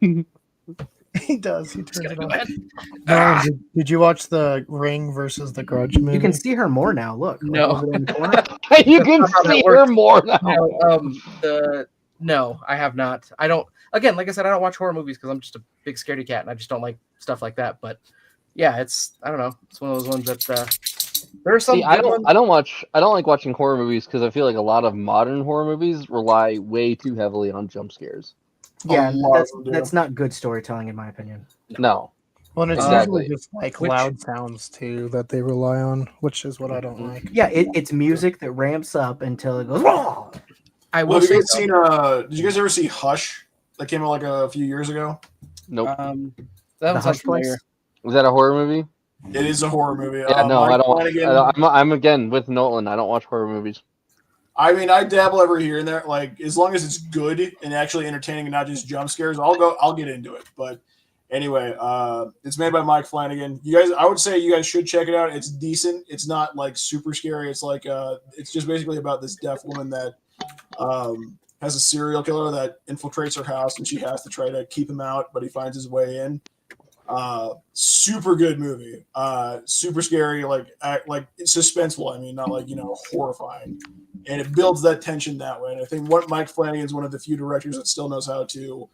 A: He does. He turns it
E: Go
A: on.
E: ahead.
A: Nolan, did you watch the Ring versus the Grudge movie?
C: You can see her more now. Look.
E: No.
C: Over there in the corner.
B: You can
E: How that
B: see her
E: works.
B: more now.
E: No, I have not. I don't. Again, like I said, I don't watch horror movies because I'm just a big scaredy cat and I just don't like stuff like that. But yeah, I don't know. It's one of those ones that there are some.
B: See, I don't like watching horror movies because I feel like a lot of modern horror movies rely way too heavily on jump scares.
C: Yeah,
D: lot of them do.
C: that's not good storytelling in my opinion.
B: No.
A: Well, and it's
B: Exactly.
A: usually just like
E: Which-
A: loud sounds too that they rely on, which is what I don't like.
C: Yeah, it's music that ramps up until it goes. Whoa!
E: I
D: Well,
E: will
D: have you
E: say
D: guys seen? Did you guys ever see Hush? That came out like a few years ago.
B: Nope.
E: that
C: The
E: was
C: Hush
E: familiar.
C: Place.
B: Was that a horror movie?
D: It is a horror movie.
B: Yeah, no,
D: Mike
B: I don't watch.
D: Flanagan-
B: I'm again with Nolan. I don't watch horror movies.
D: I mean, I dabble every here and there. Like, as long as it's good and actually entertaining and not just jump scares, I'll get into it. But anyway, it's made by Mike Flanagan. I would say you guys should check it out. It's decent. It's not like super scary. It's like it's just basically about this deaf woman that has a serial killer that infiltrates her house, and she has to try to keep him out, but he finds his way in. Super good movie. Super scary, like it's suspenseful. I mean, not like horrifying, and it builds that tension that way. And I think Mike Flanagan is one of the few directors that still knows how to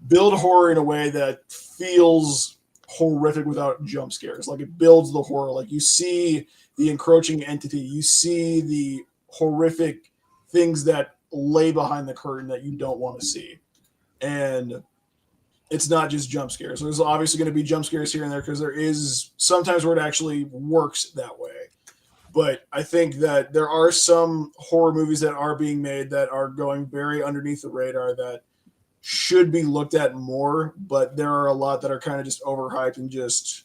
D: build horror in a way that feels horrific without jump scares. Like it builds the horror. Like you see the encroaching entity, you see the horrific things that lay behind the curtain that you don't want to see, and it's not just jump scares. So there's obviously going to be jump scares here and there because there is sometimes where it actually works that way. But I think that there are some horror movies that are being made that are going very underneath the radar that should be looked at more. But there are a lot that are kind of just overhyped and just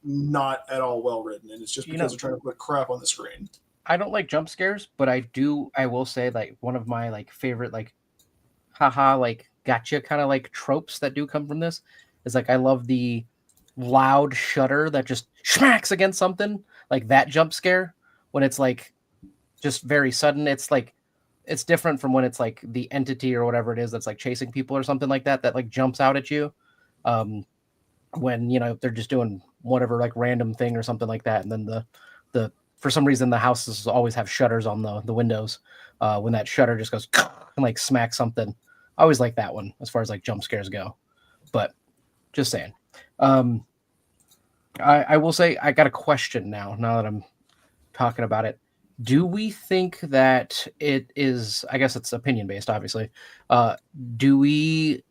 D: not at all well written. And it's just because they're trying to put crap on the screen.
E: I don't like jump scares, but I will say like one of my like favorite like haha like gotcha kind of like tropes that do come from this is like I love the loud shudder that just smacks against something, like that jump scare when it's like just very sudden. It's like it's different from when it's like the entity or whatever it is that's like chasing people or something like that like jumps out at you when they're just doing whatever like random thing or something like that, and then the for some reason the houses always have shutters on the windows when that shutter just goes and like smacks something. I always like that one as far as like jump scares go, but just saying. I will say I got a question now that I'm talking about it. Do we think that it is, I guess it's opinion based, obviously. Do we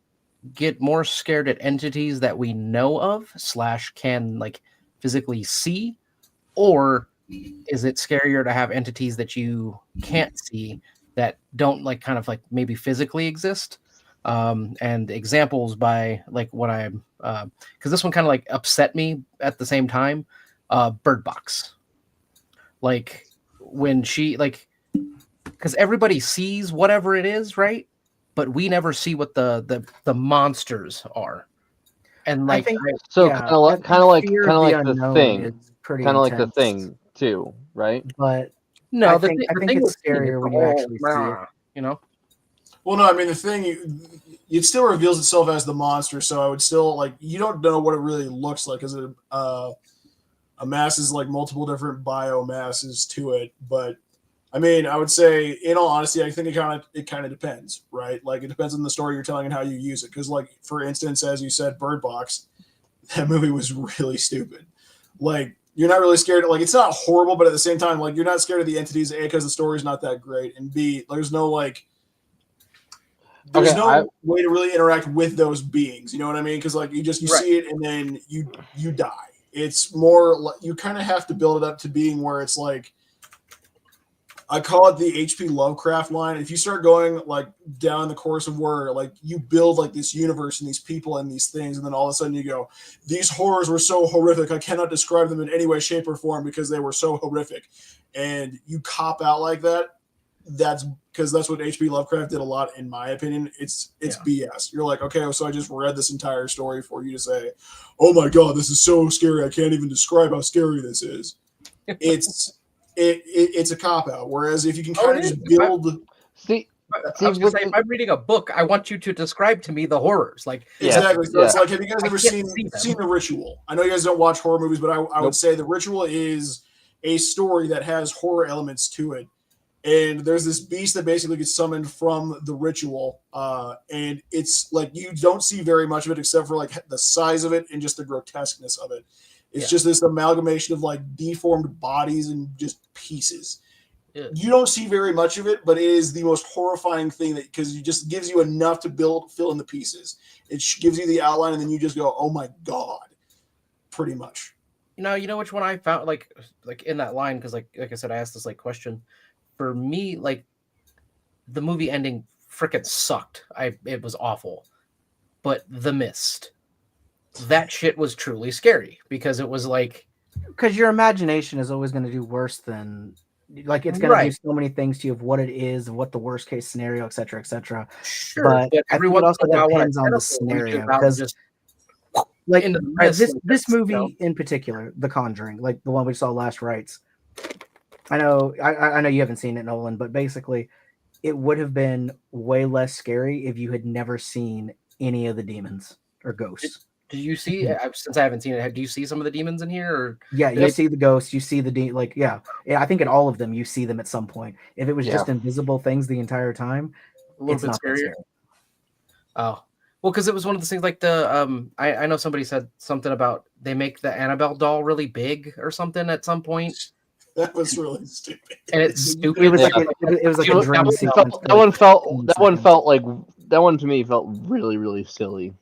E: get more scared at entities that we know of / can like physically see, or is it scarier to have entities that you can't see that don't like kind of like maybe physically exist? And examples by like what I'm because this one kind of like upset me at the same time. Bird Box, like when she like because everybody sees whatever it is, right? But we never see what the monsters are. And
C: I
E: like,
C: think
B: So
C: yeah,
B: kind of like
C: fear
B: kind
C: of
B: of
C: the
B: like the
C: unknown
B: thing,
C: is pretty
B: kind of like the
C: intense.
B: thing too, right?
C: But
E: no,
C: I
E: the
C: think
E: thing, the
C: it's
E: thing was
C: scarier when you actually see it.
E: you know.
D: Well, no, I mean the thing, it still reveals itself as the monster, so I would still like you don't know what it really looks like because it amasses like multiple different biomasses to it. But I mean, I would say, in all honesty, I think it kind of depends, right? Like it depends on the story you're telling and how you use it. Because, like for instance, as you said, Bird Box, that movie was really stupid. Like you're not really scared. Like it's not horrible, but at the same time, like you're not scared of the entities. A, because the story's not that great, and B, there's no like. There's no way to really interact with those beings. You know what I mean? Because like you see it and then you die. It's more like you kind of have to build it up to being where it's like I call it the H.P. Lovecraft line. If you start going like down the course of where like you build like this universe and these people and these things, and then all of a sudden you go, these horrors were so horrific, I cannot describe them in any way, shape, or form because they were so horrific, and you cop out like that. That's because that's what H.P. Lovecraft did a lot, in my opinion. It's BS. You're like, okay, so I just read this entire story for you to say, oh my god, this is so scary. I can't even describe how scary this is. It's a cop out. Whereas if you can kind of just build,
E: I was gonna say, if I'm reading a book, I want you to describe to me the horrors. Like
D: exactly. So it's like, have you guys ever seen The Ritual? I know you guys don't watch horror movies, but I would say The Ritual is a story that has horror elements to it. And there's this beast that basically gets summoned from the ritual, and it's like you don't see very much of it except for like the size of it and just the grotesqueness of it. It's just this amalgamation of like deformed bodies and just pieces. Yeah. You don't see very much of it, but it is the most horrifying thing that because it just gives you enough to fill in the pieces. It gives you the outline, and then you just go, "Oh my god!" Pretty much.
E: You know which one I found like in that line because like I said, I asked this like question. For me, like the movie ending freaking sucked. It was awful. But The Mist, that shit was truly scary because it was like
C: because your imagination is always going to do worse than like it's going to do so many things to you of what it is, of what the worst case scenario, etc., etc.
E: Sure, but everyone
C: also depends on the scenario because like this movie in particular, The Conjuring, like the one we saw last, Rites. I know you haven't seen it, Nolan, but basically it would have been way less scary if you had never seen any of the demons or ghosts.
E: Did you see, since I haven't seen it, do you see some of the demons in here? Or
C: yeah, you see the ghosts, you see the I think in all of them you see them at some point. If it was just invisible things the entire time,
E: a little bit scarier. Oh. Well, because it was one of the things like the I know somebody said something about they make the Annabelle doll really big or something at some point.
D: That was really stupid.
E: And it's stupid.
C: It was like a dream sequence.
B: That one to me felt really, really silly.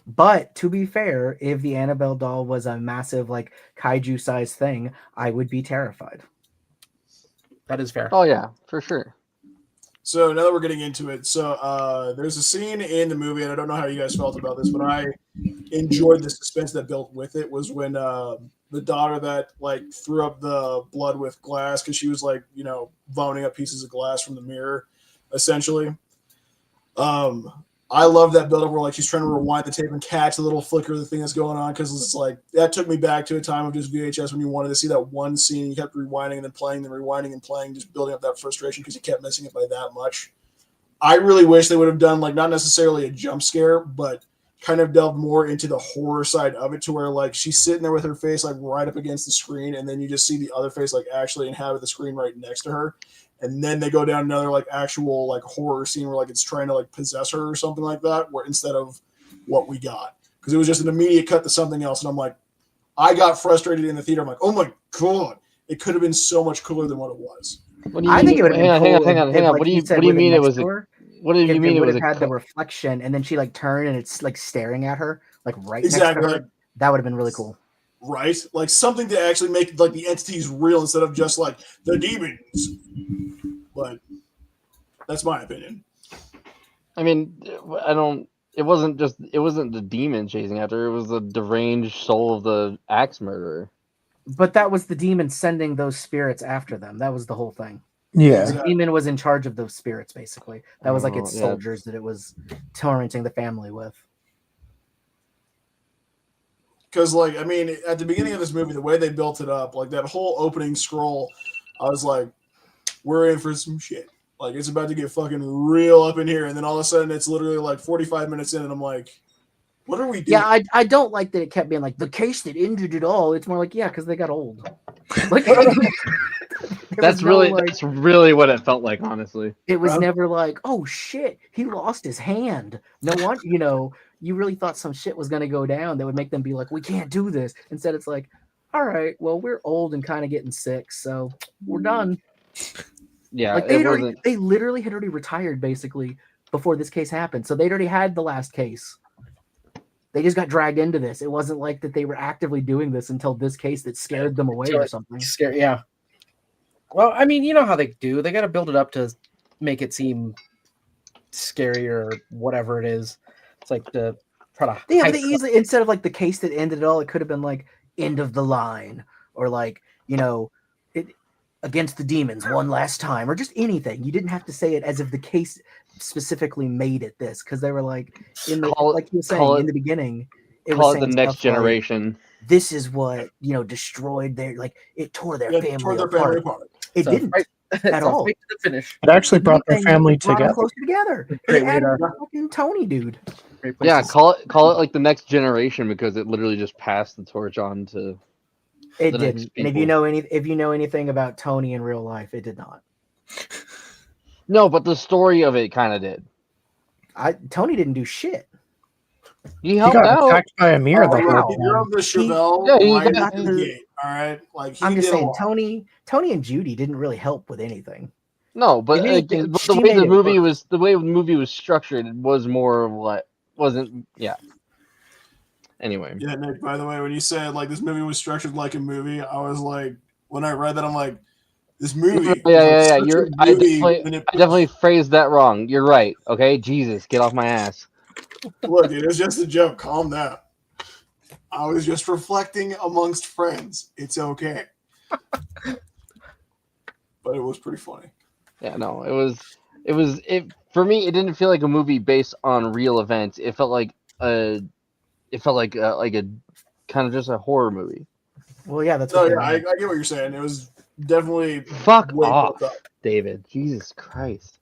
C: But to be fair, if the Annabelle doll was a massive like kaiju sized thing, I would be terrified.
E: That is fair.
B: Oh yeah, for sure.
D: So now that we're getting into it, so there's a scene in the movie, and I don't know how you guys felt about this, but I enjoyed the suspense that built with it. Was when the daughter that like threw up the blood with glass because she was like vomiting up pieces of glass from the mirror, essentially. I love that build up where like she's trying to rewind the tape and catch the little flicker of the thing that's going on because it's like that took me back to a time of just VHS when you wanted to see that one scene, you kept rewinding and then playing, then rewinding and playing, just building up that frustration because you kept missing it by that much. I really wish they would have done like not necessarily a jump scare, but kind of delved more into the horror side of it to where like she's sitting there with her face like right up against the screen, and then you just see the other face like actually inhabit the screen right next to her. And then they go down another like actual like horror scene where like it's trying to like possess her or something like that, where instead of what we got, because it was just an immediate cut to something else, and I'm like, I got frustrated in the theater. I'm like, oh my god, it could have been so much cooler than what it was.
C: I think it would have been cool.
B: Hang on. What do you mean it was? What do you mean it would have had
C: the reflection, and then she like turned and it's like staring at her like right
D: exactly
C: next to her? That would have been really cool.
D: Right? Like something to actually make like the entities real instead of just like the demons. But that's my opinion.
B: I mean, it wasn't the demon chasing after her, it was the deranged soul of the axe murderer.
C: But that was the demon sending those spirits after them. That was the whole thing.
A: Yeah.
C: The demon was in charge of those spirits, basically. That was like its
B: yeah.
C: soldiers that it was tormenting the family with.
D: Because, like, I mean, at the beginning of this movie, the way they built it up, like that whole opening scroll, I was like, we're in for some shit. Like, it's about to get fucking real up in here. And then all of a sudden, it's literally like 45 minutes in, and I'm like, what are we doing?
C: Yeah, I don't like that it kept being like the case that ended it all. It's more like, yeah, because they got old. Like,
B: That's really what it felt like, honestly.
C: It was never like, oh shit, he lost his hand. No one, you really thought some shit was gonna go down that would make them be like, we can't do this. Instead, it's like, all right, well, we're old and kind of getting sick, so we're done.
B: Yeah,
C: like they literally had already retired basically before this case happened, so they'd already had the last case. They just got dragged into this. It wasn't like that they were actively doing this until this case that scared them away or something.
E: Yeah. Well, I mean, you know how they do. They got to build it up to make it seem scary or whatever it is. It's like the try to.
C: Yeah, they easily, instead of like the case that ended it all, it could have been like end of the line or like, it against the demons one last time or just anything. You didn't have to say it as if the case specifically made it this, because they were like like you were saying in the beginning,
B: it was the next generation.
C: Like, this is what destroyed their, like, it tore their family apart. It didn't at all.
E: To the finish.
A: It actually brought their family together.
C: Closer together. It had a fucking Tony dude.
B: Yeah, call it like the next generation, because it literally just passed the torch on to.
C: It didn't. And if you know anything about Tony in real life, it did not.
B: No, but the story of it kind of did.
C: Tony didn't do shit.
B: He helped out.
A: Attacked by a mirror the whole time.
D: You're on the Chevelle. All right, like
C: I'm just saying, Tony and Judy didn't really help with anything.
B: No, but the way the movie was structured, it was more of what wasn't. Yeah. Anyway.
D: Yeah, Nick. By the way, when you said like this movie was structured like a movie, I was like, when I read that, I'm like, this movie.
B: Yeah. I definitely phrased that wrong. You're right. Okay, Jesus, get off my ass.
D: Look, dude, it was just a joke. Calm down. I was just reflecting amongst friends. It's okay. But it was pretty funny.
B: Yeah, no, it was for me. It didn't feel like a movie based on real events. It felt like a kind of just a horror movie.
C: Well, yeah, that's.
D: I get what you're saying. It was definitely
B: fuck off, David. Jesus Christ.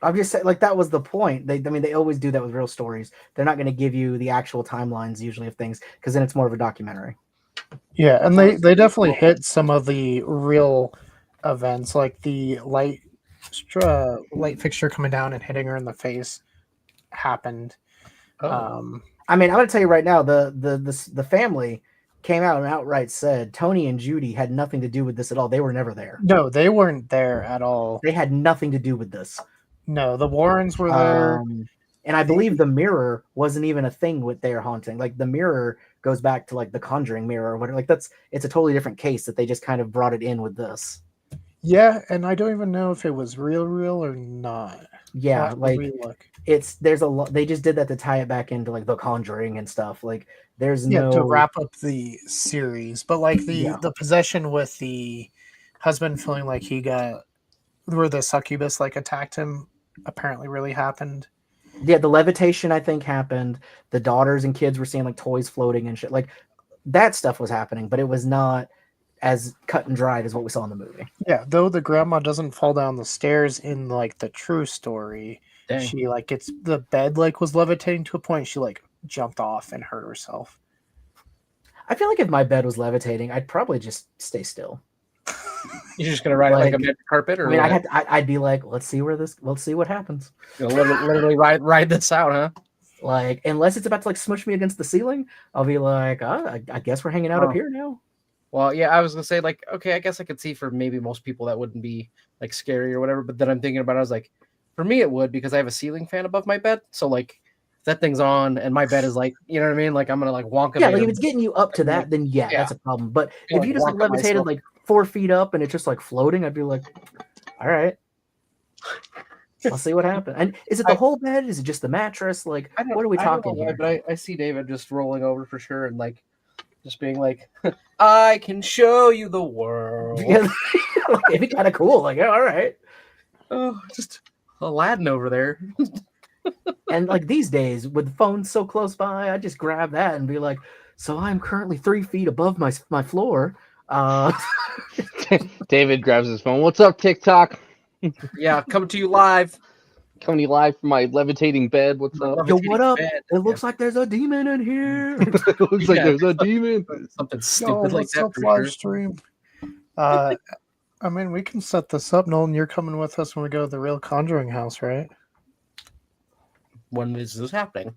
C: I'm just saying, like, that was the point. They always do that with real stories. They're not going to give you the actual timelines usually of things, because then it's more of a documentary.
A: Yeah, and they definitely hit some of the real events, like the light fixture coming down and hitting her in the face happened.
C: I mean, I'm going to tell you right now, the family came out and outright said Tony and Judy had nothing to do with this at all. They were never there.
A: No, they weren't there at all.
C: They had nothing to do with this.
A: No, the Warrens were there.
C: And I believe the mirror wasn't even a thing with their haunting. Like, the mirror goes back to like the Conjuring mirror or whatever. Like, it's a totally different case that they just kind of brought it in with this.
A: Yeah, and I don't even know if it was real or not.
C: Yeah, like there's a lot. They just did that to tie it back into like the Conjuring and stuff. Like, there's
A: to wrap up the series, but like the possession with the husband feeling like he got where the succubus like attacked him apparently really happened.
C: Yeah, the levitation I think happened. The daughters and kids were seeing like toys floating and shit. Like, that stuff was happening, but it was not as cut and dried as what we saw in the movie.
A: Yeah, though the grandma doesn't fall down the stairs in like the true story. Dang. She like gets the bed like was levitating to a point. She like jumped off and hurt herself.
C: I feel like if my bed was levitating, I'd probably just stay still.
E: You're just gonna ride like a magic carpet, or
C: I mean, I'd be like, let's see what happens.
E: Literally ride this out, huh?
C: Like, unless it's about to like smush me against the ceiling, I'll be like, I guess we're hanging out up here now.
E: Well, yeah, I was gonna say like, okay, I guess I could see for maybe most people that wouldn't be like scary or whatever, but then I'm thinking about it, I was like, for me it would, because I have a ceiling fan above my bed, so like if that thing's on and my bed is like, you know what I mean? Like, I'm gonna like wonk.
C: Yeah, like if it's getting you up to that, then yeah, that's a problem. But if you just like levitated like 4 feet up and it's just like floating, I'd be like, all right, I'll see what happens. And is it the whole bed? Is it just the mattress? Like, what are we talking here?
E: But I see David just rolling over for sure and like just being like, I can show you the world.
C: Yeah, it'd be kind of cool. Like, yeah, all right.
E: Oh, just Aladdin over there.
C: And like these days, with the phone so close by, I just grab that and be like, "So I'm currently 3 feet above my floor."
B: David grabs his phone. What's up, TikTok?
E: Yeah, coming to you live.
B: Coming to you live from my levitating bed. What's up?
C: Yo, what up?
E: Bed.
C: It looks like there's a demon in here.
B: It looks like
E: Yeah.
B: there's a demon.
E: Something
A: Yo,
E: stupid like
A: what's
E: that
A: up,
E: for
A: live
E: sure.
A: stream? I mean, we can set this up. Nolan, you're coming with us when we go to the real Conjuring house, right?
E: When is this happening?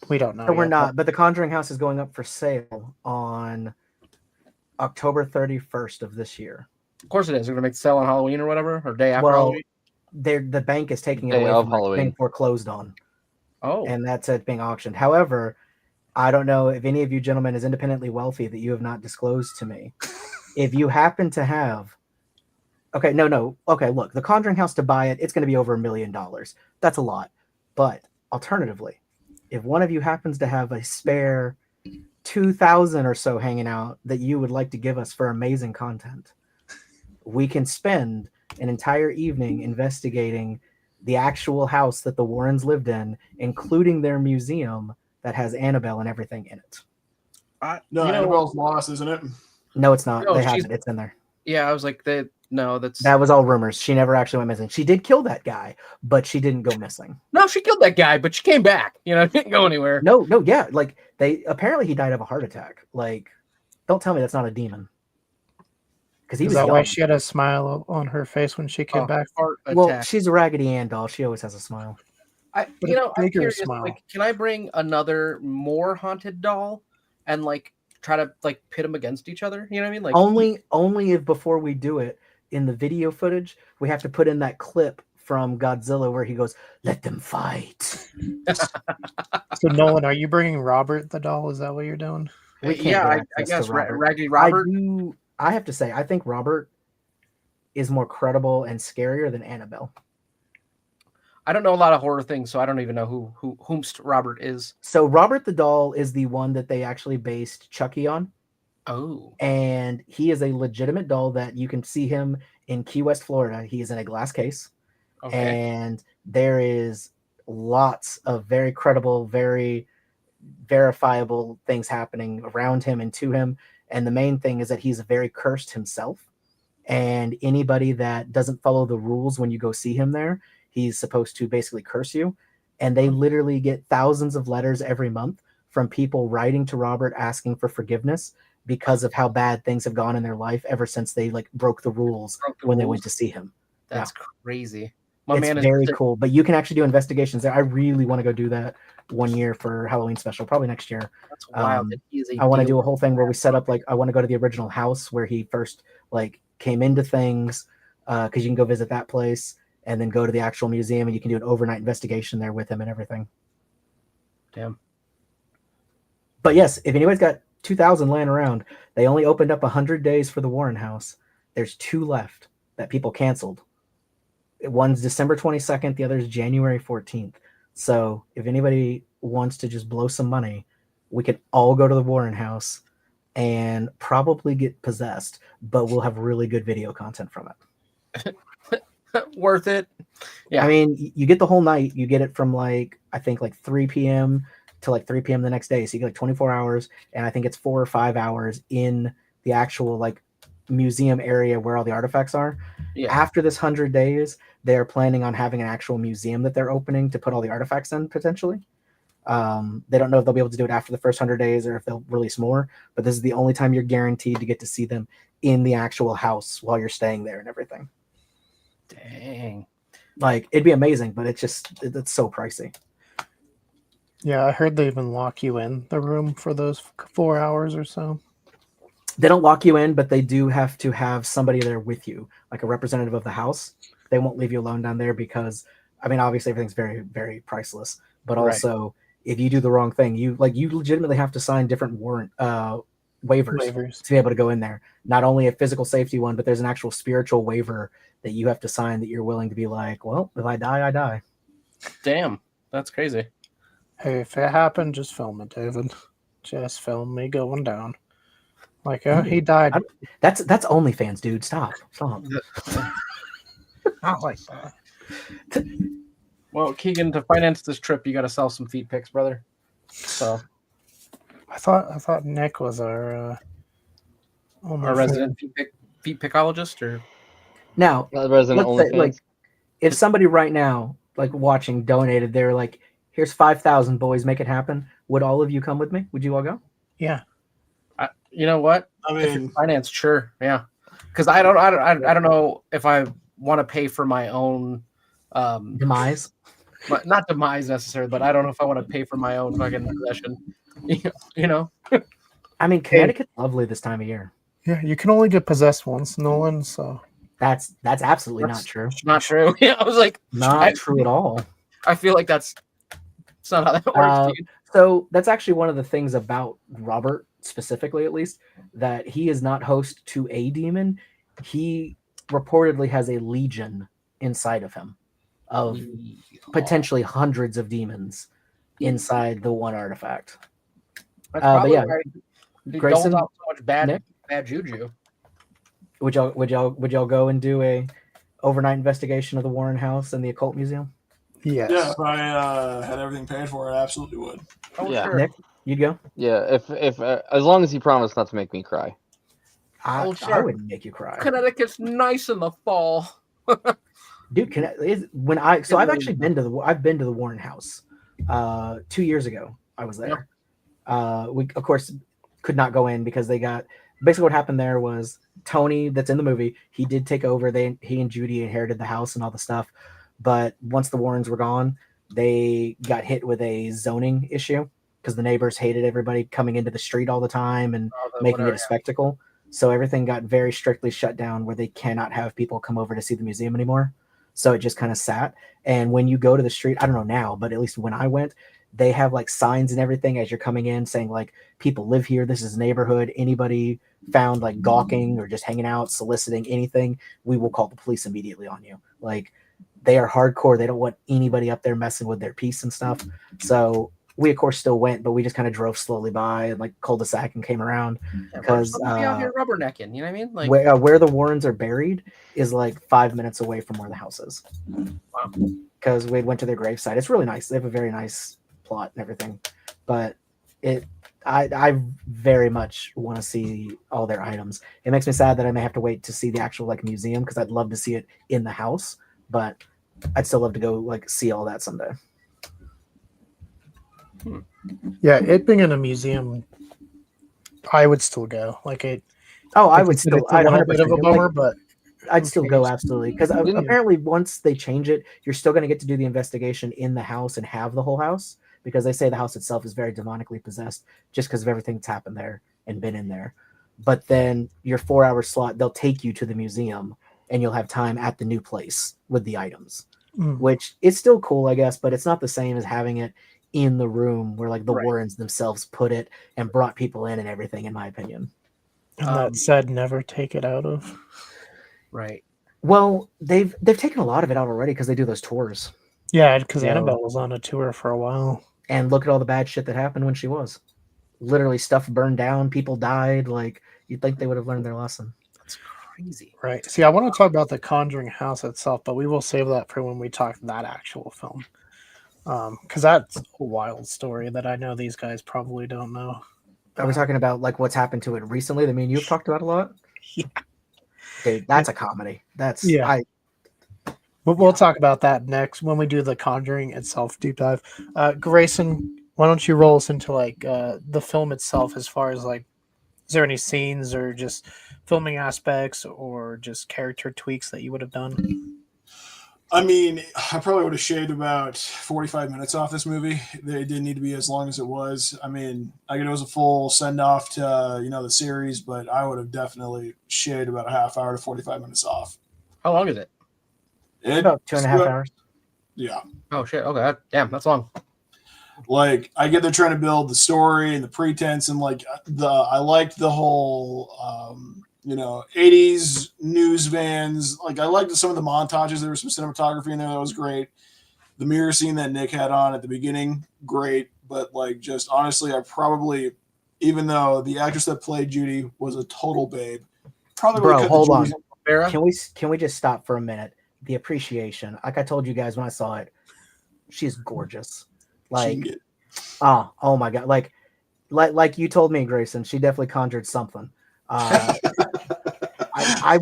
A: We don't know.
C: No, we're
A: yet,
C: not. But the Conjuring house is going up for sale on October 31st of this year.
E: Of course it is. They're gonna make the sale on Halloween or whatever, or day after
C: Well,
E: Halloween.
C: the bank is taking it
B: Day
C: away
B: of
C: from us,
B: Halloween.
C: being foreclosed on,
E: Oh,
C: and that's it being auctioned. However, I don't know if any of you gentlemen is independently wealthy that you have not disclosed to me. If you happen to have, okay, no, okay, look, the Conjuring house, to buy it, it's going to be over $1 million. That's a lot. But alternatively, if one of you happens to have a spare 2,000 or so hanging out that you would like to give us for amazing content, we can spend an entire evening investigating the actual house that the Warrens lived in, including their museum that has Annabelle and everything in it.
D: No,
E: you know,
D: Annabelle's lost, isn't it?
C: No, it's not.
E: No,
C: They have
E: she's-
C: it. It's in there.
E: yeah. I was like, that's
C: That was all rumors. She never actually went missing. She did kill that guy, but she didn't go missing.
E: no. She killed that guy, but she came back. You know, didn't go anywhere.
C: No, yeah. Like apparently he died of a heart attack. Like, don't tell me that's not a demon. Because he
A: Is
C: was
A: that
C: young.
A: why she had a smile on her face when she came
E: Oh,
A: back?
E: heart
C: Well,
E: attack.
C: she's a Raggedy Ann doll. She always has a smile.
E: But
A: a
E: I'm
A: bigger
E: curious.
A: smile.
E: Like, can I bring another more haunted doll and like try to like pit them against each other? You know what I mean? Like,
C: Only if before we do it in the video footage, we have to put in that clip from Godzilla where he goes, "Let them fight."
A: So, Nolan, are you bringing Robert the doll? Is that what you're doing?
C: We can't
E: yeah,
C: get
E: I
C: access
E: guess
C: to Robert.
E: Raggedy Robert.
C: I have to say, I think Robert is more credible and scarier than Annabelle.
E: I don't know a lot of horror things, so I don't even know whomst Robert is.
C: So Robert the doll is the one that they actually based Chucky on.
E: Oh,
C: And he is a legitimate doll that you can see him in Key West, Florida. He is in a glass case.
E: okay.
C: And there is lots of very credible, very verifiable things happening around him and to him. And the main thing is that he's very cursed himself. And anybody that doesn't follow the rules when you go see him there, he's supposed to basically curse you. And they literally get thousands of letters every month from people writing to Robert asking for forgiveness because of how bad things have gone in their life ever since they like broke the rules when they went to see him.
E: That's crazy.
C: It's very cool, but you can actually do investigations there. I really want to go do that one year for Halloween special, probably next year.
E: That's wild. that he is a
C: I want to do
E: dealer.
C: a whole thing where we set up like I want to go to the original house where he first like came into things, because you can go visit that place and then go to the actual museum and you can do an overnight investigation there with him and everything.
E: Damn.
C: But yes, if anybody's got 2,000 laying around, they only opened up 100 days for the Warren House. There's 2 left that people canceled. One's December 22nd, the other is January 14th. So if anybody wants to just blow some money, we could all go to the Warren House and probably get possessed, but we'll have really good video content from it.
E: Worth it. Yeah.
C: I mean, you get the whole night. You get it from like, I think like 3 p.m. to like 3 p.m. the next day. So you get like 24 hours. And I think it's 4 or 5 hours in the actual like museum area where all the artifacts are.
E: Yeah.
C: After this 100 days, they're planning on having an actual museum that they're opening to put all the artifacts in potentially. They don't know if they'll be able to do it after the first 100 days or if they'll release more, but this is the only time you're guaranteed to get to see them in the actual house while you're staying there and everything.
E: Dang.
C: Like, it'd be amazing, but it's so pricey.
A: Yeah, I heard they even lock you in the room for those 4 hours or so.
C: They don't lock you in, but they do have to have somebody there with you, like a representative of the house. They won't leave you alone down there because, I mean, obviously everything's very, very priceless, but
E: Right.
C: also if you do the wrong thing, you legitimately have to sign different waivers to be able to go in there. Not only a physical safety one, but there's an actual spiritual waiver that you have to sign that you're willing to be like, well, if I die, I die.
E: Damn. That's crazy.
A: Hey, if it happened, just film it, David. Just film me going down. Like, oh, he died.
C: That's OnlyFans, dude. Stop.
A: Not like that.
E: Well, Keegan, to finance this trip, you got to sell some feet pics, brother. So
A: I thought Nick was our only
E: our
A: fan.
E: resident feet pickologist, or
C: Now,
B: Not resident
C: let's say, like,
B: OnlyFans.
C: if somebody right now, like watching, donated, they're like, "Here's 5,000, boys, make it happen." Would all of you come with me? Would you all go?
A: Yeah.
E: you know what?
D: I
E: If you're
D: mean,
E: financed, sure, yeah. Because I don't know if I want to pay for my own,
C: Demise.
E: not demise necessarily, but I don't know if I want to pay for my own fucking possession. You know,
C: I mean, Connecticut's lovely this time of year.
A: Yeah, you can only get possessed once, Nolan, so
C: That's absolutely
E: That's
C: not true.
E: not true. Yeah, I was like,
C: Not true at all.
E: I feel like that's not how that works, dude.
C: So that's actually one of the things about Robert, specifically at least, that he is not host to a demon. He reportedly has a legion inside of him of potentially hundreds of demons inside the one artifact.
E: That's
C: but
E: probably
C: yeah,
E: why he
C: Grayson,
E: doled out so much
C: Nick?
E: bad juju.
C: Would y'all go and do a overnight investigation of the Warren House and the Occult Museum?
A: yes.
D: yeah, if I had everything paid for, I absolutely would.
E: Oh,
B: Yeah.
E: sure.
C: Nick, you'd go?
B: Yeah, if as long as you promise not to make me cry.
C: I
E: sure.
C: wouldn't make you cry.
E: Connecticut's nice in the fall.
C: Dude, I've actually been to the Warren House 2 years ago. I was there. We of course could not go in because they got basically what happened there was Tony, that's in the movie, he did take over. He and Judy inherited the house and all the stuff, but once the Warrens were gone, they got hit with a zoning issue because the neighbors hated everybody coming into the street all the time and making it a spectacle. So everything got very strictly shut down where they cannot have people come over to see the museum anymore. So it just kind of sat. And when you go to the street, I don't know now, but at least when I went, they have like signs and everything as you're coming in saying like, people live here. This is a neighborhood. Anybody found like gawking or just hanging out, soliciting anything, we will call the police immediately on you. Like, they are hardcore. They don't want anybody up there messing with their peace and stuff. So we of course still went, but we just kind of drove slowly by and like cul-de-sac and came around because
E: out here rubbernecking, you know what I mean? Like
C: where the Warrens are buried is like 5 minutes away from where the house is. Because we went to their gravesite. It's really nice. They have a very nice plot and everything, but I very much want to see all their items. It makes me sad that I may have to wait to see the actual like museum because I'd love to see it in the house, but I'd still love to go like see all that someday.
A: Yeah, it being in a museum, I would still go. Like it.
C: I would still.
A: It's a little bit of a bummer, but
C: I'd still go absolutely because apparently once they change it, you're still going to get to do the investigation in the house and have the whole house because they say the house itself is very demonically possessed just because of everything that's happened there and been in there. But then your 4-hour slot, they'll take you to the museum and you'll have time at the new place with the items, which is still cool, I guess, but it's not the same as having it in the room where like the Warrens themselves put it and brought people in and everything, in my opinion.
A: And that said, never take it out of.
E: Right.
C: Well, they've taken a lot of it out already because they do those tours.
A: Yeah, because Annabelle was on a tour for a while.
C: And look at all the bad shit that happened when she was. Literally stuff burned down, people died. Like, you'd think they would have learned their lesson.
E: That's crazy.
A: Right. See, I want to talk about the Conjuring house itself, but we will save that for when we talk that actual film. Because that's a wild story that I know these guys probably don't know.
C: Are we talking about like what's happened to it recently? I mean, you've talked about a lot.
A: Yeah.
C: Dude, that's a comedy. That's
A: We'll talk about that next when we do the Conjuring itself deep dive. Grayson, why don't you roll us into like the film itself as far as like, is there any scenes or just filming aspects or just character tweaks that you would have done?
D: I mean, I probably would have shaved about 45 minutes off this movie. They didn't need to be as long as it was. I mean, it was a full send off to the series, but I would have definitely shaved about a half hour to 45 minutes off.
E: How long is it?
C: About 2.5 hours.
D: Yeah.
E: Oh shit. Okay. Damn, that's long.
D: Like, I get they're trying to build the story and the pretense, and like I liked the whole 80s news vans. Like, I liked some of the montages. There was some cinematography in there that was great. The mirror scene that Nick had on at the beginning, great. But like, just honestly, I probably, even though the actress that played Judy was a total babe, probably
C: Bro, hold on.
E: Vera?
C: Can we just stop for a minute? the appreciation. Like I told you guys when I saw it, she's gorgeous.
D: She can
C: Like,
D: get-
C: oh my god, like you told me, Grayson, she definitely conjured something. I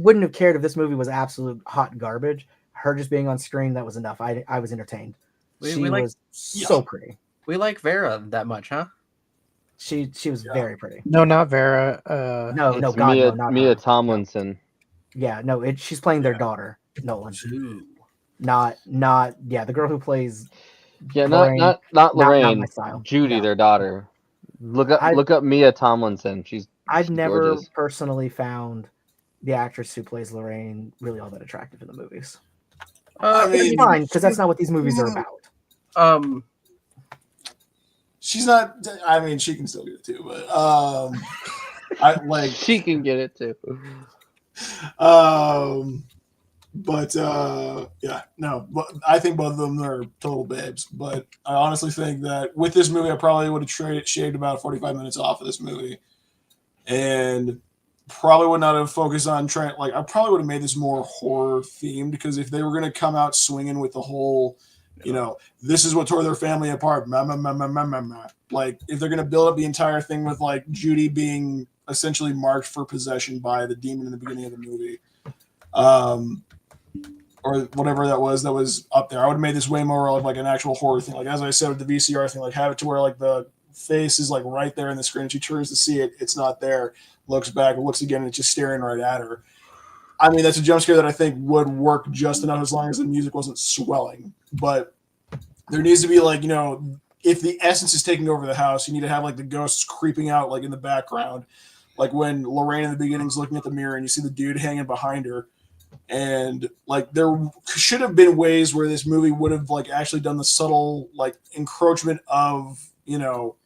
C: wouldn't have cared if this movie was absolute hot garbage. Her just being on screen, that was enough. I was entertained.
E: We
C: She
E: like-
C: was so pretty.
E: We like Vera that much, huh?
C: She was very pretty.
A: No, not Vera.
C: No,
B: It's
C: God,
B: Mia,
C: no, not
B: Mia
C: her.
B: Tomlinson.
C: Yeah, no, she's playing their daughter, Nolan.
E: Ooh.
C: Not yeah, the girl who plays
B: Yeah,
C: Lorraine.
B: not Lorraine.
C: my style.
B: Judy,
C: No.
B: their daughter. Look
C: I-
B: up Mia Tomlinson. She's
C: I've never
B: gorgeous.
C: personally found the actress who plays Lorraine really all that attractive in the movies.
D: I
C: It's
D: mean,
C: fine because that's not what these movies are about.
D: she's not. I mean, she can still get it too, but I like.
B: She can get it too.
D: But yeah, no. But I think both of them are total babes. But I honestly think that with this movie, I probably would have shaved about 45 minutes off of this movie, and probably would not have focused on trying. Like, I probably would have made this more horror themed, because if they were going to come out swinging with the whole, you know, this is what tore their family apart, like if they're going to build up the entire thing with like Judy being essentially marked for possession by the demon in the beginning of the movie, or whatever that was up there, I would have made this way more of like an actual horror thing. Like, as I said with the VCR thing, like have it to where like the face is like right there in the screen. She turns to see it, it's not there, looks back, looks again, and it's just staring right at her. I mean, that's a jump scare that I think would work just enough as long as the music wasn't swelling. But there needs to be like, you know, if the essence is taking over the house, you need to have like the ghosts creeping out like in the background. Like when Lorraine in the beginning is looking at the mirror and you see the dude hanging behind her. And like there should have been ways where this movie would have like actually done the subtle like encroachment of, you know,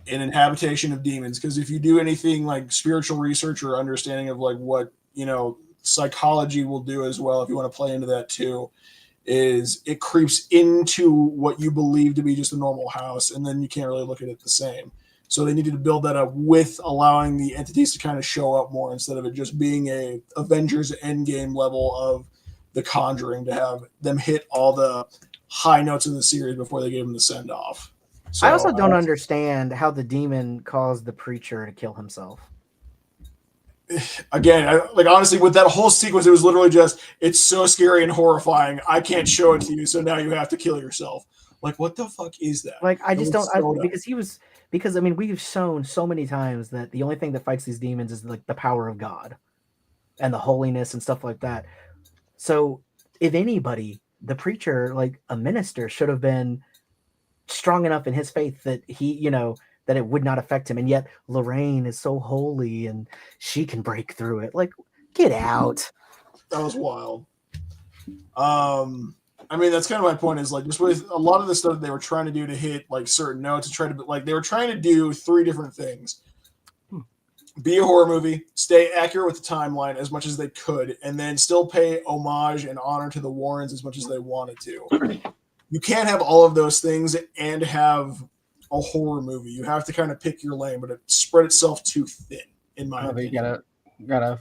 D: an inhabitation of demons. Because if you do anything like spiritual research or understanding of like what, you know, psychology will do as well, if you want to play into that too, is it creeps into what you believe to be just a normal house, and then you can't really look at it the same. So they needed to build that up with allowing the entities to kind of show up more, instead of it just being a Avengers Endgame level of The Conjuring, to have them hit all the high notes of the series before they gave them the send off. So,
C: I also don't understand how the demon caused the preacher to kill himself.
D: Again, like honestly, with that whole sequence, it was literally just, it's so scary and horrifying, I can't show it to you, so now you have to kill yourself. Like, what the fuck is that?
C: Like, I just don't,
D: so
C: because I mean, we've shown so many times that the only thing that fights these demons is like the power of God and the holiness and stuff like that. So if anybody, the preacher, like a minister, should have been strong enough in his faith that he, you know, that it would not affect him. And yet Lorraine is so holy and she can break through it. Like, get out.
D: That was wild. I mean, that's kind of my point, is like just with a lot of the stuff that they were trying to do to hit like certain notes and try to, like, they were trying to do three different things: be a horror movie, stay accurate with the timeline as much as they could, and then still pay homage and honor to the Warrens as much as they wanted to. You can't have all of those things and have a horror movie. You have to kind of pick your lane, but it spread itself too thin, in my opinion.
E: You gotta.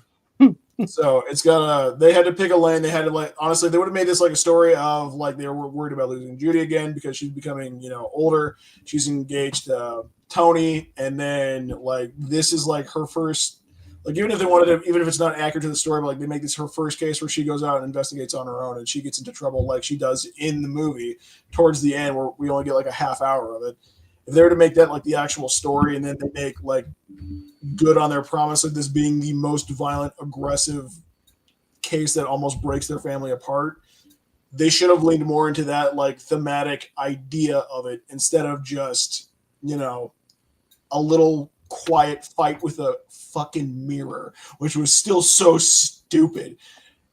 D: So it's they had to pick a lane. They had to, like, honestly, they would have made this like a story of like they were worried about losing Judy again because she's becoming, you know, older. She's engaged to Tony, and then like this is like her first, like, even if they wanted to, even if it's not accurate to the story, but like they make this her first case where she goes out and investigates on her own, and she gets into trouble like she does in the movie towards the end, where we only get like a half hour of it. If they were to make that like the actual story, and then they make like good on their promise of this being the most violent, aggressive case that almost breaks their family apart, they should have leaned more into that like thematic idea of it, instead of just, you know, a little quiet fight with a fucking mirror, which was still so stupid,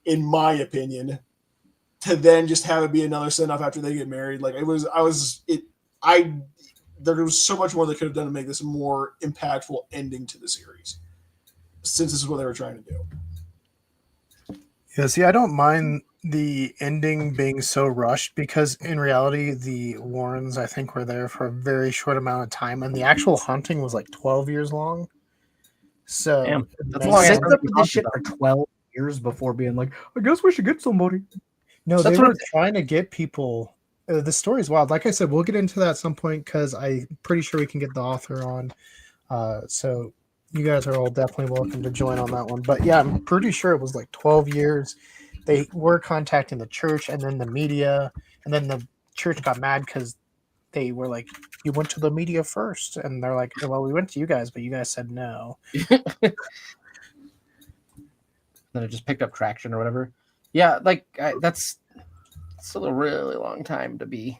D: in my opinion, to then just have it be another send off after they get married. Like, there was so much more they could have done to make this a more impactful ending to the series, since this is what they were trying to do.
A: Yeah, see, I don't mind the ending being so rushed, because in reality, the Warrens, I think, were there for a very short amount of time, and the actual hunting was like 12 years long. So
E: Damn, that's
A: it
E: a long
A: makes
E: ass
C: Set
A: sense.
C: up with this shit for 12 years. years before being like, I guess we should get somebody.
A: No,
E: That's
A: they
E: what
A: were trying to get people. The story's wild. Like I said, we'll get into that at some point because I'm pretty sure we can get the author on. So you guys are all definitely welcome to join on that one. But yeah, I'm pretty sure it was like 12 years. They were contacting the church and then the media, and then the church got mad because they were like, "You went to the media first," and they're like, "Well, we went to you guys, but you guys said no."
E: Then it just picked up traction or whatever. Yeah, like that's still a really long time to be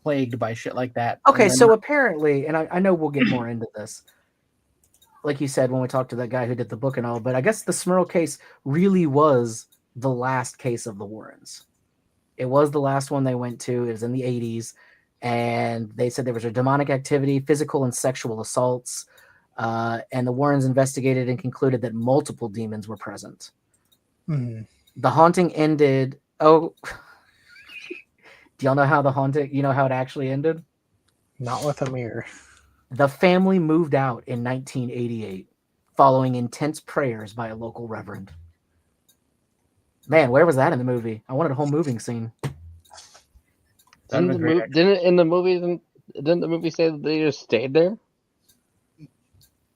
E: plagued by shit like that.
C: Okay,
E: And then-
C: so apparently, and I know we'll get more into this, like you said when we talked to that guy who did the book and all, but I guess the Smurl case really was the last case of the Warrens. It was the last one they went to. It was in the 80s, and they said there was a demonic activity, physical and sexual assaults, and the Warrens investigated and concluded that multiple demons were present.
A: Mhm.
C: The haunting ended. Oh, do y'all know how the haunting? You know how it actually ended?
A: Not with a mirror.
C: The family moved out in 1988, following intense prayers by a local reverend. Man, where was that in the movie? I wanted a whole moving scene.
E: That'd been great,
B: Didn't in the movie didn't the movie say that they just stayed there?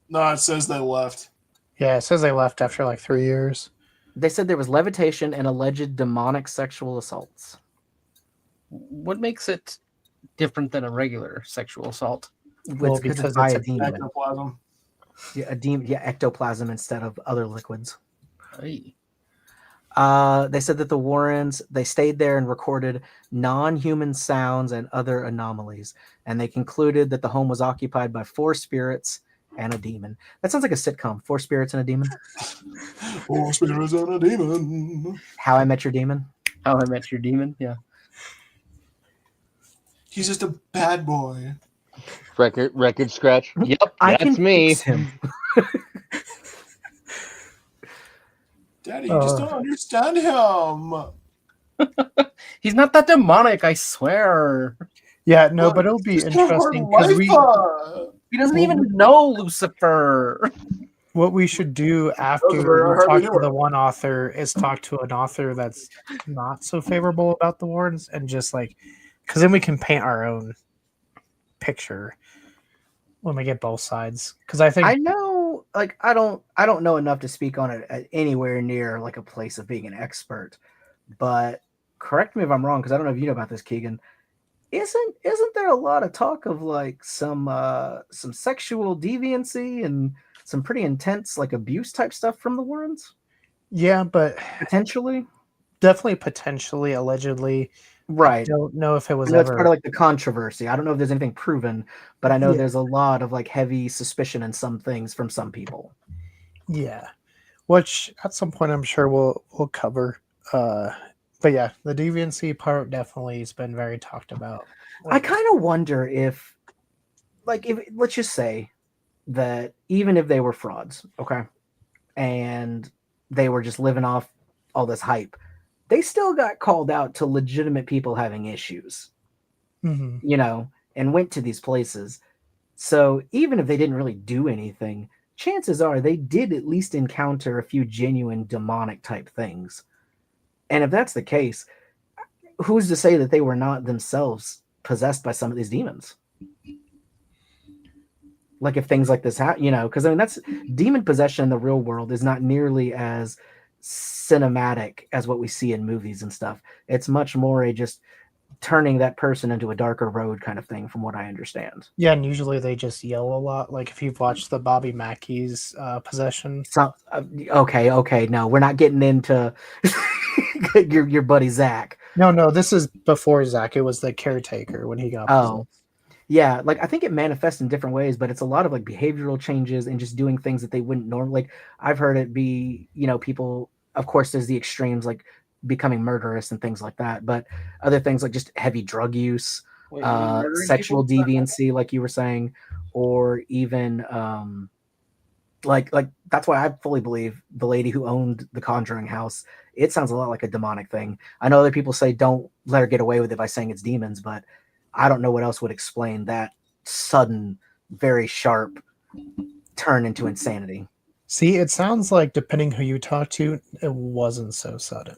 D: No, it says they left.
A: Yeah, it says they left after like 3 years.
C: They said there was levitation and alleged demonic sexual assaults.
E: What makes it different than a regular sexual assault?
A: Well,
C: Because
A: because
C: it's by
A: it's
C: a
A: a
C: demon.
D: Ectoplasm.
C: Yeah, a demon. Yeah, ectoplasm instead of other liquids.
E: Hey.
C: They said that the Warrens, they stayed there and recorded non-human sounds and other anomalies, and they concluded that the home was occupied by 4 spirits and a demon. That sounds like a sitcom. 4 spirits and a demon.
D: 4 spirits and a demon.
C: How I Met Your Demon.
E: How I Met Your Demon? Yeah.
D: He's just a bad boy.
B: Record scratch. Yep,
C: I
B: that's
C: can
B: me.
C: fix him.
D: Daddy, you just don't understand him.
E: He's not that demonic, I swear.
A: Yeah, no,
D: Well,
A: but it'll be
D: Just have a
A: interesting because
D: life,
E: He doesn't
A: Well,
E: even know Lucifer.
A: what we should do after
D: I
A: we
D: hardly
A: talk
D: knew
A: to
D: her.
A: the one author is talk to an author that's not so favorable about the Warrens and just like, because then we can paint our own picture when we get both sides. Because I think
C: I know, like I don't know enough to speak on it at anywhere near like a place of being an expert, but correct me if I'm wrong because I don't know if you know about this, Keegan. Isn't there a lot of talk of like some sexual deviancy and some pretty intense like abuse type stuff from the Warrens?
A: yeah, but
C: Potentially,
A: definitely potentially, allegedly.
C: right.
A: Don't know if it was
C: I know it's
A: ever.
C: part of like the controversy. I don't know if there's anything proven, but I know
A: Yeah.
C: there's a lot of like heavy suspicion in some things from some people.
A: Yeah, which at some point I'm sure we'll cover. But yeah, the deviancy part definitely has been very talked about.
C: I kind of wonder if let's just say that even if they were frauds, okay, and they were just living off all this hype, they still got called out to legitimate people having issues,
A: Mhm.
C: you know, and went to these places. So even if they didn't really do anything, chances are they did at least encounter a few genuine demonic type things. And if that's the case, who's to say that they were not themselves possessed by some of these demons? Like if things like this happen, you know, because I mean that's demon possession in the real world is not nearly as cinematic as what we see in movies and stuff. It's much more a just turning that person into a darker road kind of thing, from what I understand.
A: Yeah, and usually they just yell a lot. Like if you've watched the Bobby Mackey's possession.
C: So okay, no, we're not getting into your buddy Zach.
A: No, this is before Zach. It was the caretaker when he got
C: Oh,
A: possessed.
C: yeah, like I think it manifests in different ways, but it's a lot of like behavioral changes and just doing things that they wouldn't normally. Like I've heard it be, you know, people. Of course, there's the extremes like becoming murderous and things like that, but other things like just heavy drug use, sexual deviancy, like you were saying, or even like that's why I fully believe the lady who owned the Conjuring house. It sounds a lot like a demonic thing. I know other people say don't let her get away with it by saying it's demons, but I don't know what else would explain that sudden, very sharp turn into insanity.
A: See, it sounds like depending who you talk to, it wasn't so sudden.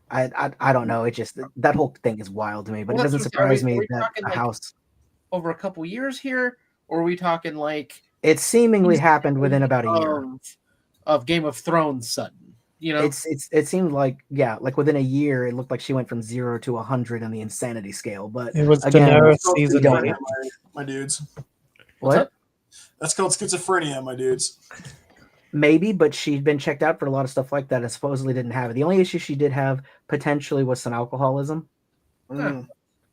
C: I don't know. It just that whole thing is wild to me, but
E: Well,
C: it
E: that's
C: doesn't
E: what I'm saying.
C: surprise me
E: Are we
C: that
E: talking
C: a
E: like
C: house.
E: over a couple years here, or are we talking like
C: It seemingly
E: season
C: happened within about a year.
E: of Game of Thrones sudden? You know,
C: It seemed like like within a year, it looked like she went from 0 to 100 on the insanity scale. But
A: It was
C: again,
A: Daenerys
D: Called
A: season
C: don't
A: 8.
C: know.
D: my dudes.
E: What's
C: What?
E: up?
D: That's called schizophrenia, my dudes.
C: Maybe, but she'd been checked out for a lot of stuff like that and supposedly didn't have it. The only issue she did have potentially was some alcoholism.
D: Mm.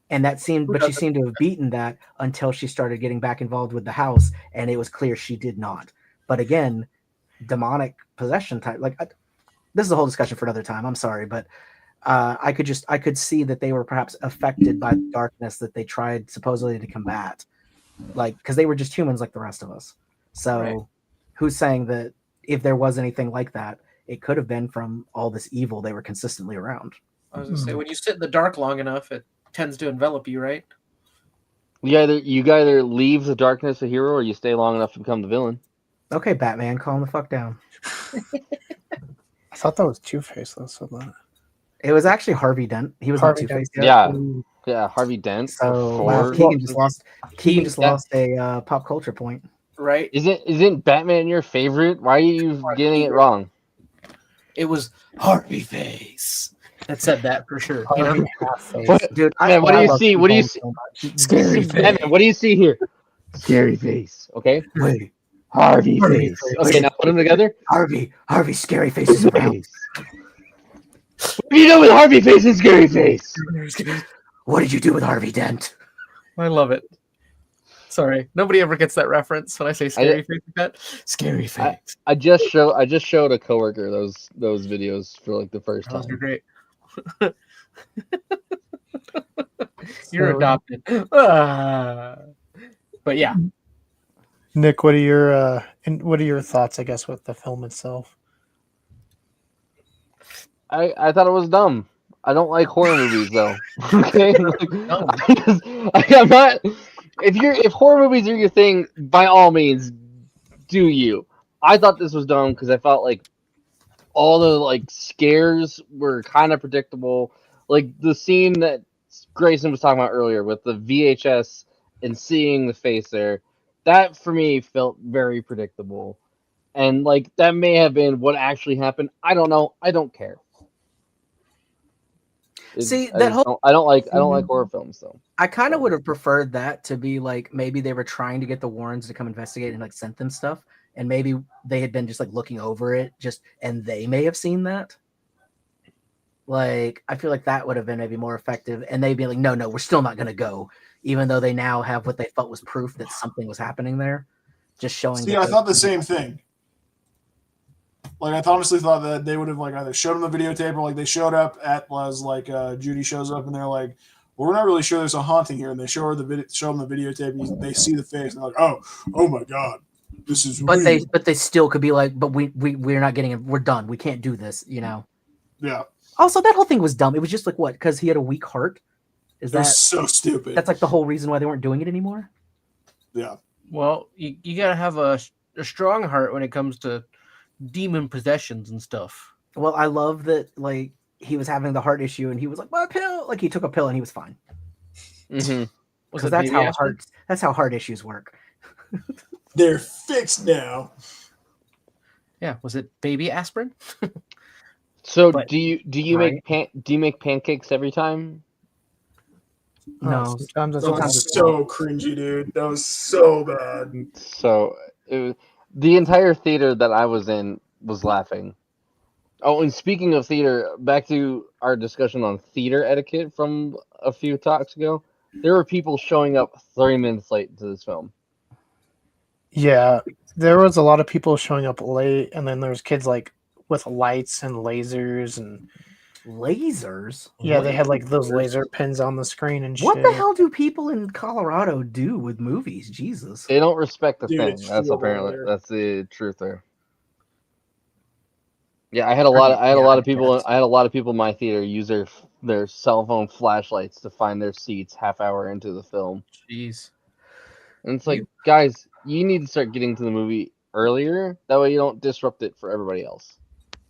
C: And that seemed, but she seemed to have beaten that until she started getting back involved with the house, and it was clear she did not. But again, demonic possession type, this is a whole discussion for another time. I'm sorry, but I could see that they were perhaps affected by the darkness that they tried supposedly to combat, because they were just humans like the rest of us. So,
E: Right.
C: who's saying that if there was anything like that, it could have been from all this evil they were consistently around?
E: I was gonna say, when you sit in the dark long enough, it tends to envelop you, right?
B: You either leave the darkness a hero, or you stay long enough to become the villain.
C: Okay, Batman, calm the fuck down.
A: I thought that was Two-Face. That.
C: It was actually Harvey Dent. He was
A: Harvey
C: not Two-Face
A: Dent,
C: yet.
B: Yeah, Harvey Dent.
C: So wow,
B: before-
C: Keegan just lost a pop culture point.
E: Right.
B: Isn't Batman your favorite? Why are you getting it wrong?
E: It was Harvey Face that said that for sure. You know?
A: Harvey Half-Face.
B: What?
C: Dude,
B: Man, what do
C: I
B: you
C: love
B: see?
C: Tom
B: What do you
C: Holland
B: see?
C: so much.
E: Scary
B: Batman, what do you see here? Scary face. Okay.
C: Wait,
B: Harvey
C: Harvey
B: face.
C: face.
B: Okay, now put them together.
C: Harvey, scary face is around.
B: What have you done with Harvey face and scary face?
C: What did you do with Harvey Dent?
E: I love it. Sorry, nobody ever gets that reference when I say scary face like that. Scary face.
B: I just showed a coworker those videos for like the first
E: Those are
B: time.
E: great. You're adopted. Ah. But yeah,
A: Nick, what are your thoughts, I guess, with the film itself?
B: I thought it was dumb. I don't like horror movies though. Okay, I'm not. If horror movies are your thing, by all means, do you. I thought this was dumb because I felt like all the scares were kind of predictable. Like the scene that Grayson was talking about earlier with the VHS and seeing the face there, that for me felt very predictable. And that may have been what actually happened. I don't know. I don't care.
C: See,
B: I don't like horror films though.
C: I kind of would have preferred that to be maybe they were trying to get the Warrens to come investigate and sent them stuff, and maybe they had been just looking over it, and they may have seen that. I feel like that would have been maybe more effective, and they'd be like, no, we're still not going to go, even though they now have what they felt was proof that something was happening there, just showing.
D: See, I thought the same thing. I honestly thought that they would have either showed them the videotape or they showed up at Judy shows up and they're like, well, we're not really sure there's a haunting here, and they show them the videotape and they see the face and they're like, oh my god, this is.
C: But
D: weird.
C: they still could be like, but we're not getting it. We're done. We can't do this.
D: Yeah.
C: Also, that whole thing was dumb. It was just what? Because he had a weak heart. Is that
D: so stupid?
C: That's the whole reason why they weren't doing it anymore.
D: Yeah.
E: well, you gotta have a strong heart when it comes to demon possessions and stuff.
C: Well, I love that he was having the heart issue and he was like, my pill. He took a pill and he was fine.
B: Mm-hmm.
C: Because that's how heart issues work.
D: They're fixed now.
E: Yeah, was it baby aspirin?
B: So
C: But-
B: do you make pancakes every time?
C: No.
A: Sometimes it's
D: That
C: Sometimes
D: was
C: it's
D: so cringy, dude. That was so bad.
B: So the entire theater that I was in was laughing. Oh, and speaking of theater, back to our discussion on theater etiquette from a few talks ago. There were people showing up 30 minutes late to this film.
A: Yeah, there was a lot of people showing up late, and then there was kids with lights and lasers, and
C: Lasers.
A: yeah, they had those laser pins on the screen and shit.
C: What the hell do people in Colorado do with movies? Jesus.
B: They don't respect the
D: Dude,
B: thing.
D: it's
B: That's
D: horrible
B: apparently
D: there.
B: that's the truth there. Yeah, I had a lot of people in my theater use their cell phone flashlights to find their seats half hour into the film.
E: Jeez.
B: And it's guys, you need to start getting to the movie earlier. That way you don't disrupt it for everybody else.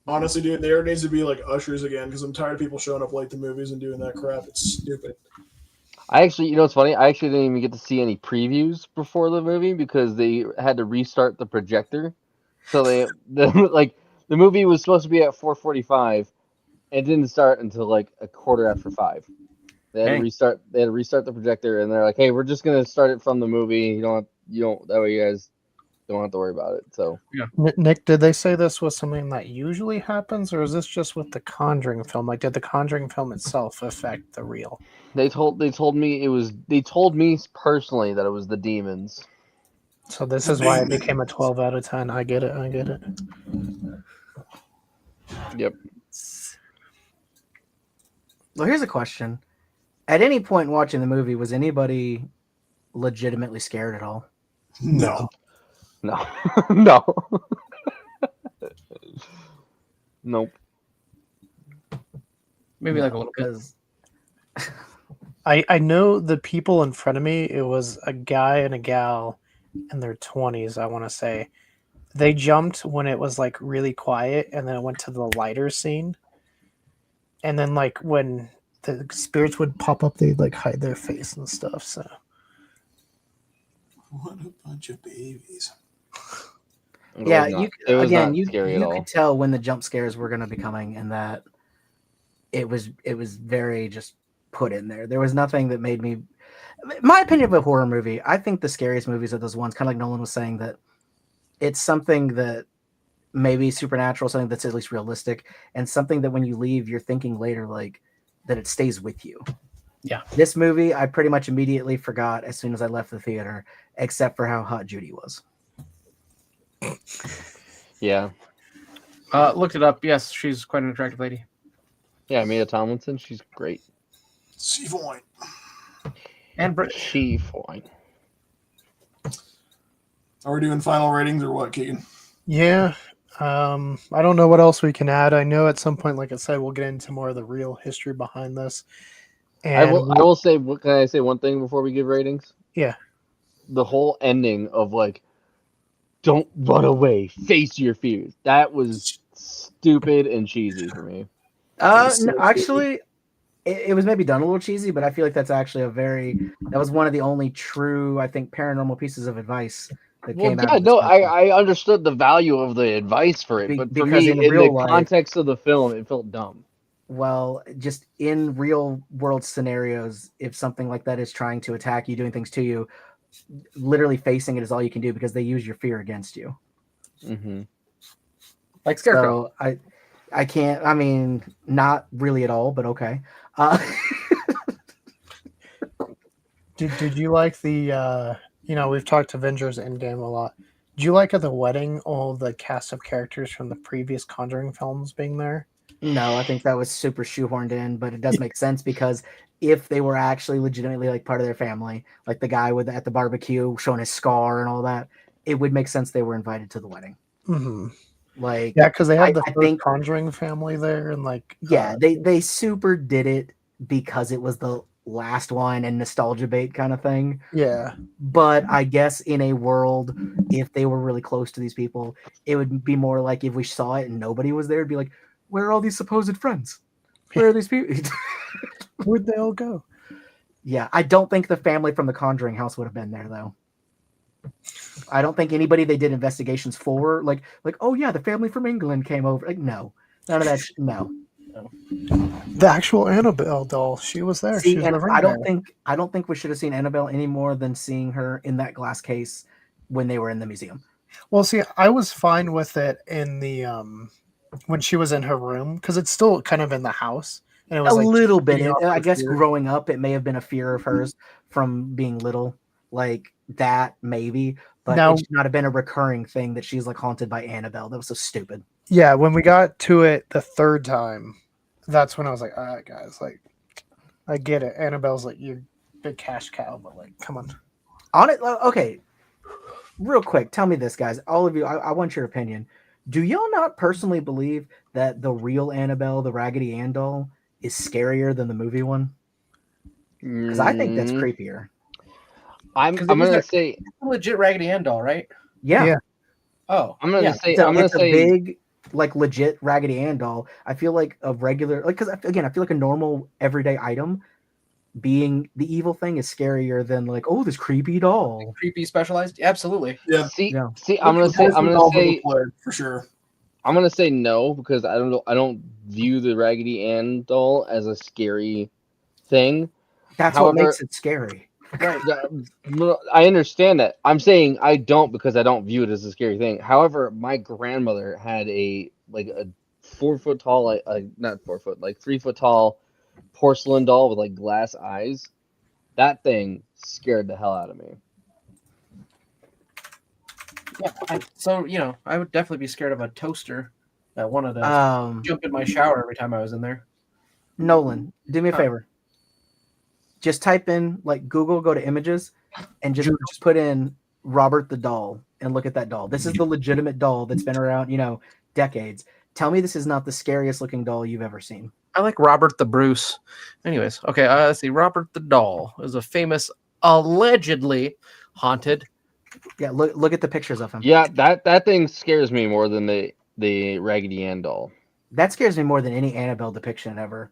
D: Honestly, dude, there needs to be like ushers again because I'm tired of people showing up late to movies and doing that crap. It's stupid.
B: I actually, you know what's funny? I actually didn't even get to see any previews before the movie because they had to restart the projector. So like the movie was supposed to be at 4:45 and didn't start until like a quarter after 5. They had to
E: Dang.
B: restart. They had to restart the projector, and they're like, "Hey, we're just gonna start it from the movie. You don't. That way, you guys don't have to worry about it." So
A: Nick, did they say this was something that usually happens, or is this just with the Conjuring film? Like, did the Conjuring film itself affect the reel?
B: they told me it was. They told me personally that it was the demons.
A: So this is why it became a 12 out of 10. I get it. I get it.
B: Yep.
C: Well, here's a question. At any point in watching the movie, was anybody legitimately scared at all?
D: No.
B: No. No. Nope.
E: Maybe like a little bit.
C: Because
A: I know the people in front of me, it was a guy and a gal in their 20s, I want to say. They jumped when it was like really quiet, and then it went to the lighter scene. And then like when the spirits would pop up, they'd like hide their face and stuff. So
D: What a bunch of babies.
C: yeah,
B: It was
C: again,
B: not
C: you
B: scary at all.
C: could tell when the jump scares were going to be coming, and that it was very just put in there. There was nothing that made me. My opinion of a horror movie, I think the scariest movies are those ones, kind of like Nolan was saying, that it's something that maybe supernatural, something that's at least realistic, and something that when you leave, you're thinking later, like that it stays with you.
E: Yeah.
C: This movie, I pretty much immediately forgot as soon as I left the theater, except for how hot Judy was.
B: Yeah.
E: Looked it up. Yes, she's quite an attractive lady.
B: Yeah, Mia Tomlinson, she's great.
D: C-Point.
E: And
B: She fine.
D: Are we doing final ratings or what, Keegan?
A: yeah, I don't know what else we can add. I know at some point, like I said, we'll get into more of the real history behind this. And
B: I will say. Can I say one thing before we give ratings?
A: Yeah.
B: The whole ending of like, don't run away, face your fears. That was stupid and cheesy for me.
C: No, actually, it was maybe done a little cheesy, but I feel like that's actually that was one of the only true, I think, paranormal pieces of advice that came out.
B: Yeah,
C: of this
B: no,
C: movie.
B: I understood the value of the advice for it, but for
C: because
B: me,
C: in
B: in the
C: real life-
B: context of the film, it felt dumb.
C: Well, just in real world scenarios, if something like that is trying to attack you, doing things to you, literally facing it is all you can do because they use your fear against you.
B: Mm-hmm.
E: like Scarecrow.
C: So I can't. I mean, not really at all, but okay.
A: Did you like the we've talked Avengers Endgame a lot. Did you like at the wedding all the cast of characters from the previous Conjuring films being there?
C: No, I think that was super shoehorned in, but it does make sense because if they were actually legitimately like part of their family, like the guy at the barbecue showing his scar and all that, it would make sense they were invited to the wedding.
A: Mm-hmm.
C: Like,
A: yeah, because they had the
C: I
A: first
C: think
A: Conjuring family there, and like
C: they super did it because it was the last one and nostalgia bait kind of thing.
A: Yeah,
C: but I guess in a world, if they were really close to these people, it would be more like if we saw it and nobody was there, it'd be like, where are all these supposed friends? Where are these people?
A: where'd they all go?
C: Yeah, I don't think the family from the Conjuring house would have been there though. I don't think anybody they did investigations for, like, oh yeah, the family from England came over. Like, no, none of that. No.
A: The actual Annabelle doll, she was there.
C: See,
A: she was
C: and
A: the ring
C: I don't think we should have seen Annabelle any more than seeing her in that glass case when they were in the museum.
A: Well, see, I was fine with it in the when she was in her room because it's still kind of in the house, and it was
C: A
A: like
C: little bit.
A: feeding off
C: I
A: her
C: guess
A: fear.
C: growing up, it may have been a fear of hers from being little, like that maybe, but
A: Now-
C: it should not have been a recurring thing that she's like haunted by Annabelle. That was so stupid.
A: Yeah, when we got to it the third time, that's when I was like, all right, guys, like, I get it. Annabelle's like your big cash cow, but like, come on.
C: On it, okay. Real quick, tell me this, guys. All of you, I want your opinion. Do y'all not personally believe that the real Annabelle, the Raggedy Ann doll, is scarier than the movie one? Because I think that's creepier.
B: I'm
E: 'Cause it was
B: gonna
E: a-
B: say
E: Legit Raggedy Ann doll, right?
C: Yeah.
A: Yeah.
E: Oh,
B: I'm gonna
E: yeah.
B: say
C: So
B: I'm gonna
C: it's a
B: say
C: big, like legit Raggedy Ann doll. I feel like a regular, like, because again, I feel like a normal everyday item being the evil thing is scarier than like, oh, this creepy doll.
E: Creepy specialized. Absolutely.
D: Yeah,
C: Yeah.
B: I'm gonna say
D: for sure.
B: I'm gonna say no because I don't view the Raggedy Ann doll as a scary thing.
C: That's
B: However,
C: what makes it scary.
E: Right.
B: I understand that. I'm saying I don't because I don't view it as a scary thing. However, my grandmother had a 4 foot tall, not 4 foot, like 3 foot tall porcelain doll with like glass eyes. That thing scared the hell out of me.
E: Yeah. So I would definitely be scared of a toaster that wanted to jump in my shower every time I was in there.
C: Nolan, do me a
E: Huh.
C: favor. Just type in like Google, go to images, and just put in Robert the doll and look at that doll. This is the legitimate doll that's been around, decades. Tell me this is not the scariest looking doll you've ever seen.
E: I like Robert the Bruce. Anyways, okay, let's see. Robert the Doll is a famous, allegedly haunted.
C: Yeah, look at the pictures of him.
B: Yeah, that thing scares me more than the Raggedy Ann doll.
C: That scares me more than any Annabelle depiction ever.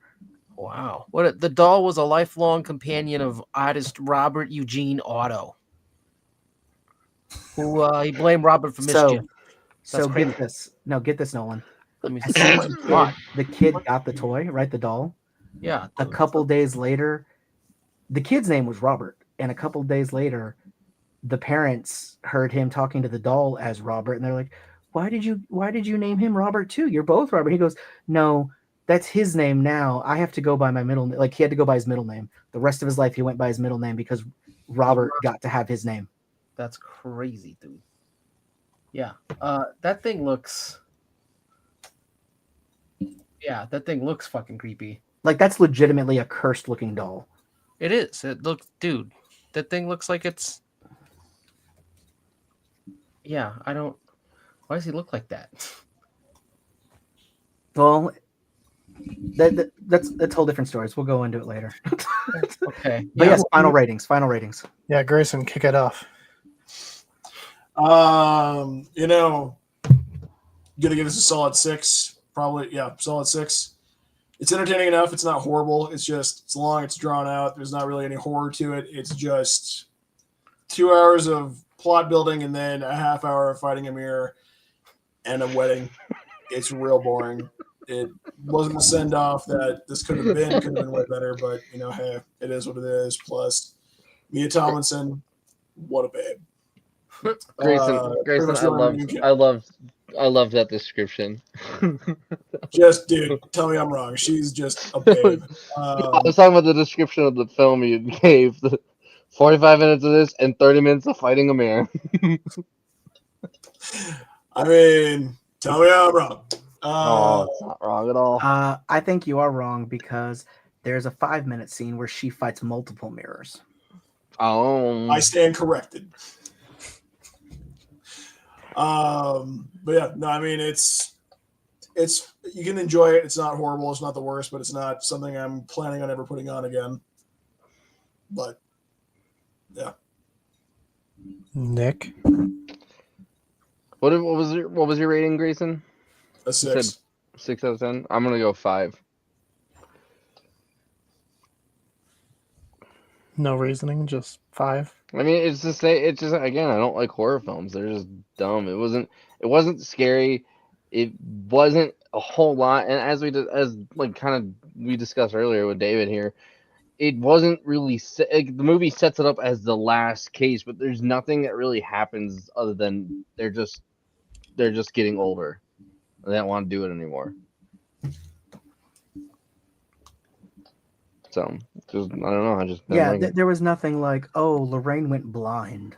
E: Wow. The doll was a lifelong companion of artist Robert Eugene Otto, who he blamed Robert for mischief.
C: So
E: crazy.
C: get this. No, get this, Nolan.
E: Let me
C: As
E: see.
C: soon as the kid got the toy, right, the doll,
E: Yeah.
C: a couple days later, the kid's name was Robert, and a couple days later, the parents heard him talking to the doll as Robert, and they're like, why did you name him Robert too? You're both Robert. He goes, no, that's his name now. I have to go by my middle name. Like, he had to go by his middle name. The rest of his life he went by his middle name because Robert got to have his name.
E: That's crazy, dude. Yeah. That thing looks. Yeah, that thing looks fucking creepy.
C: Like, that's legitimately a cursed looking doll.
E: It is. It looks, dude. That thing looks like it's. Yeah, I don't. Why does he look like that?
C: Well, that's a whole different stories. We'll go into it later.
E: Okay.
C: But
E: Yeah.
C: yes, final ratings.
A: Yeah, Grayson, kick it off.
D: Gonna give this a solid 6. Probably, yeah, solid 6. It's entertaining enough. It's not horrible. It's long. It's drawn out. There's not really any horror to it. It's just 2 hours of plot building and then a half hour of fighting a mirror and a wedding. It's real boring. It wasn't the send off that this could have been way better, but hey, it is what it is. Plus, Mia Tomlinson, what a babe.
B: Grayson, I love that description.
D: Just, dude, tell me I'm wrong. She's just a babe.
B: I was talking about the description of the film you gave. The 45 minutes of this and 30 minutes of fighting a mirror.
D: I mean, tell me I'm wrong.
B: It's not wrong at all.
C: I think you are wrong because there's a 5-minute scene where she fights multiple mirrors.
B: Oh,
D: I stand corrected. But yeah, no, I mean it's you can enjoy it. It's not horrible. It's not the worst, but it's not something I'm planning on ever putting on again. But yeah,
A: Nick.
B: what was your rating, Grayson?
D: a 6.
B: 6 out of 10. I'm gonna go 5.
A: No reasoning, just 5.
B: I mean, it's just again, I don't like horror films. They're just dumb. It wasn't scary. It wasn't a whole lot. And as we discussed earlier with David here, it wasn't really the movie sets it up as the last case, but there's nothing that really happens other than they're just getting older. They don't want to do it anymore. So just I don't know. I just didn't like it.
C: There was nothing like, oh, Lorraine went blind.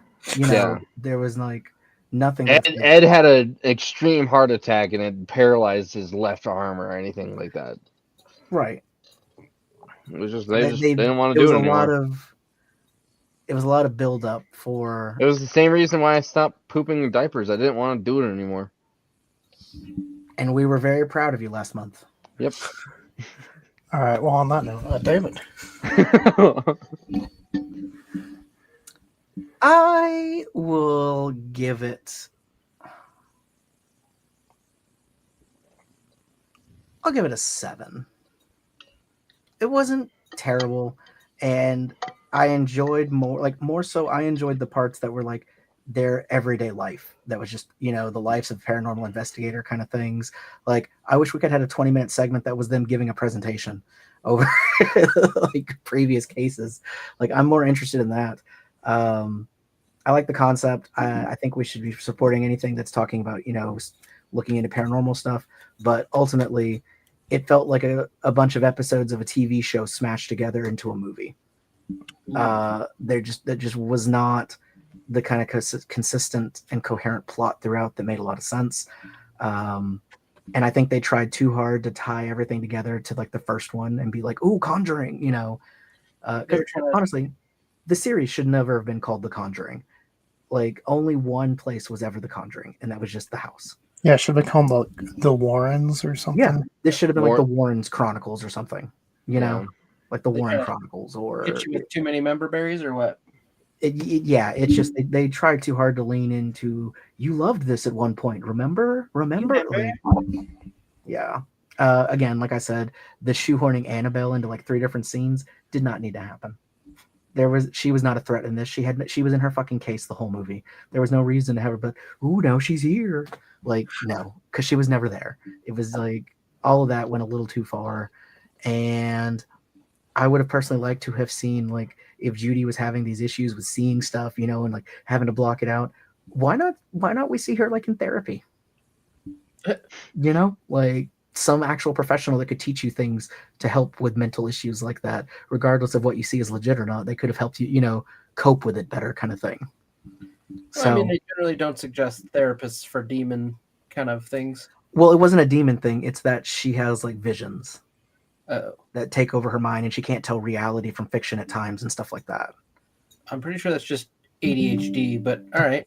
C: There was like nothing.
B: Ed had an extreme heart attack and it paralyzed his left arm or anything like that.
C: Right.
B: It was just they didn't want to do it anymore.
C: It was a lot of build up for.
B: It was the same reason why I stopped pooping in diapers. I didn't want to do it anymore.
C: And we were very proud of you last month.
B: Yep.
A: All right. Well, on that note, David.
C: I will give it. I'll give it a 7. It wasn't terrible, and I enjoyed more so. I enjoyed the parts that were like their everyday life. That was just the lives of paranormal investigator kind of things. Like I wish we could have had a 20-minute segment that was them giving a presentation over like previous cases. Like I'm more interested in that. I like the concept. I think we should be supporting anything that's talking about looking into paranormal stuff, but ultimately it felt like a bunch of episodes of a TV show smashed together into a movie. There just was not the kind of consistent and coherent plot throughout that made a lot of sense. And I think they tried too hard to tie everything together to like the first one and be like, "Ooh, Conjuring," honestly, the series should never have been called The Conjuring. Like only one place was ever The Conjuring, and that was just the house.
A: Yeah, should we call them the Warrens or something?
C: Yeah, this should have been like the Warrens Chronicles or something. Like the Warren Chronicles, or
E: hit you with too many member berries, or what?
C: It's just they tried too hard to lean into. You loved this at one point, remember? Yeah. Again, like I said, the shoehorning Annabelle into like 3 different scenes did not need to happen. She was not a threat in this. She was in her fucking case the whole movie. There was no reason to have her, but ooh, now she's here. Like no, because she was never there. It was like all of that went a little too far, and I would have personally liked to have seen like if Judy was having these issues with seeing stuff, and like having to block it out. Why not we see her like in therapy? Like some actual professional that could teach you things to help with mental issues like that, regardless of what you see as legit or not. They could have helped you, cope with it better, kind of thing.
E: So, I mean, they generally don't suggest therapists for demon kind of things.
C: Well, it wasn't a demon thing. It's that she has like visions that take over her mind, and she can't tell reality from fiction at times and stuff like that.
E: I'm pretty sure that's just ADHD, but all right.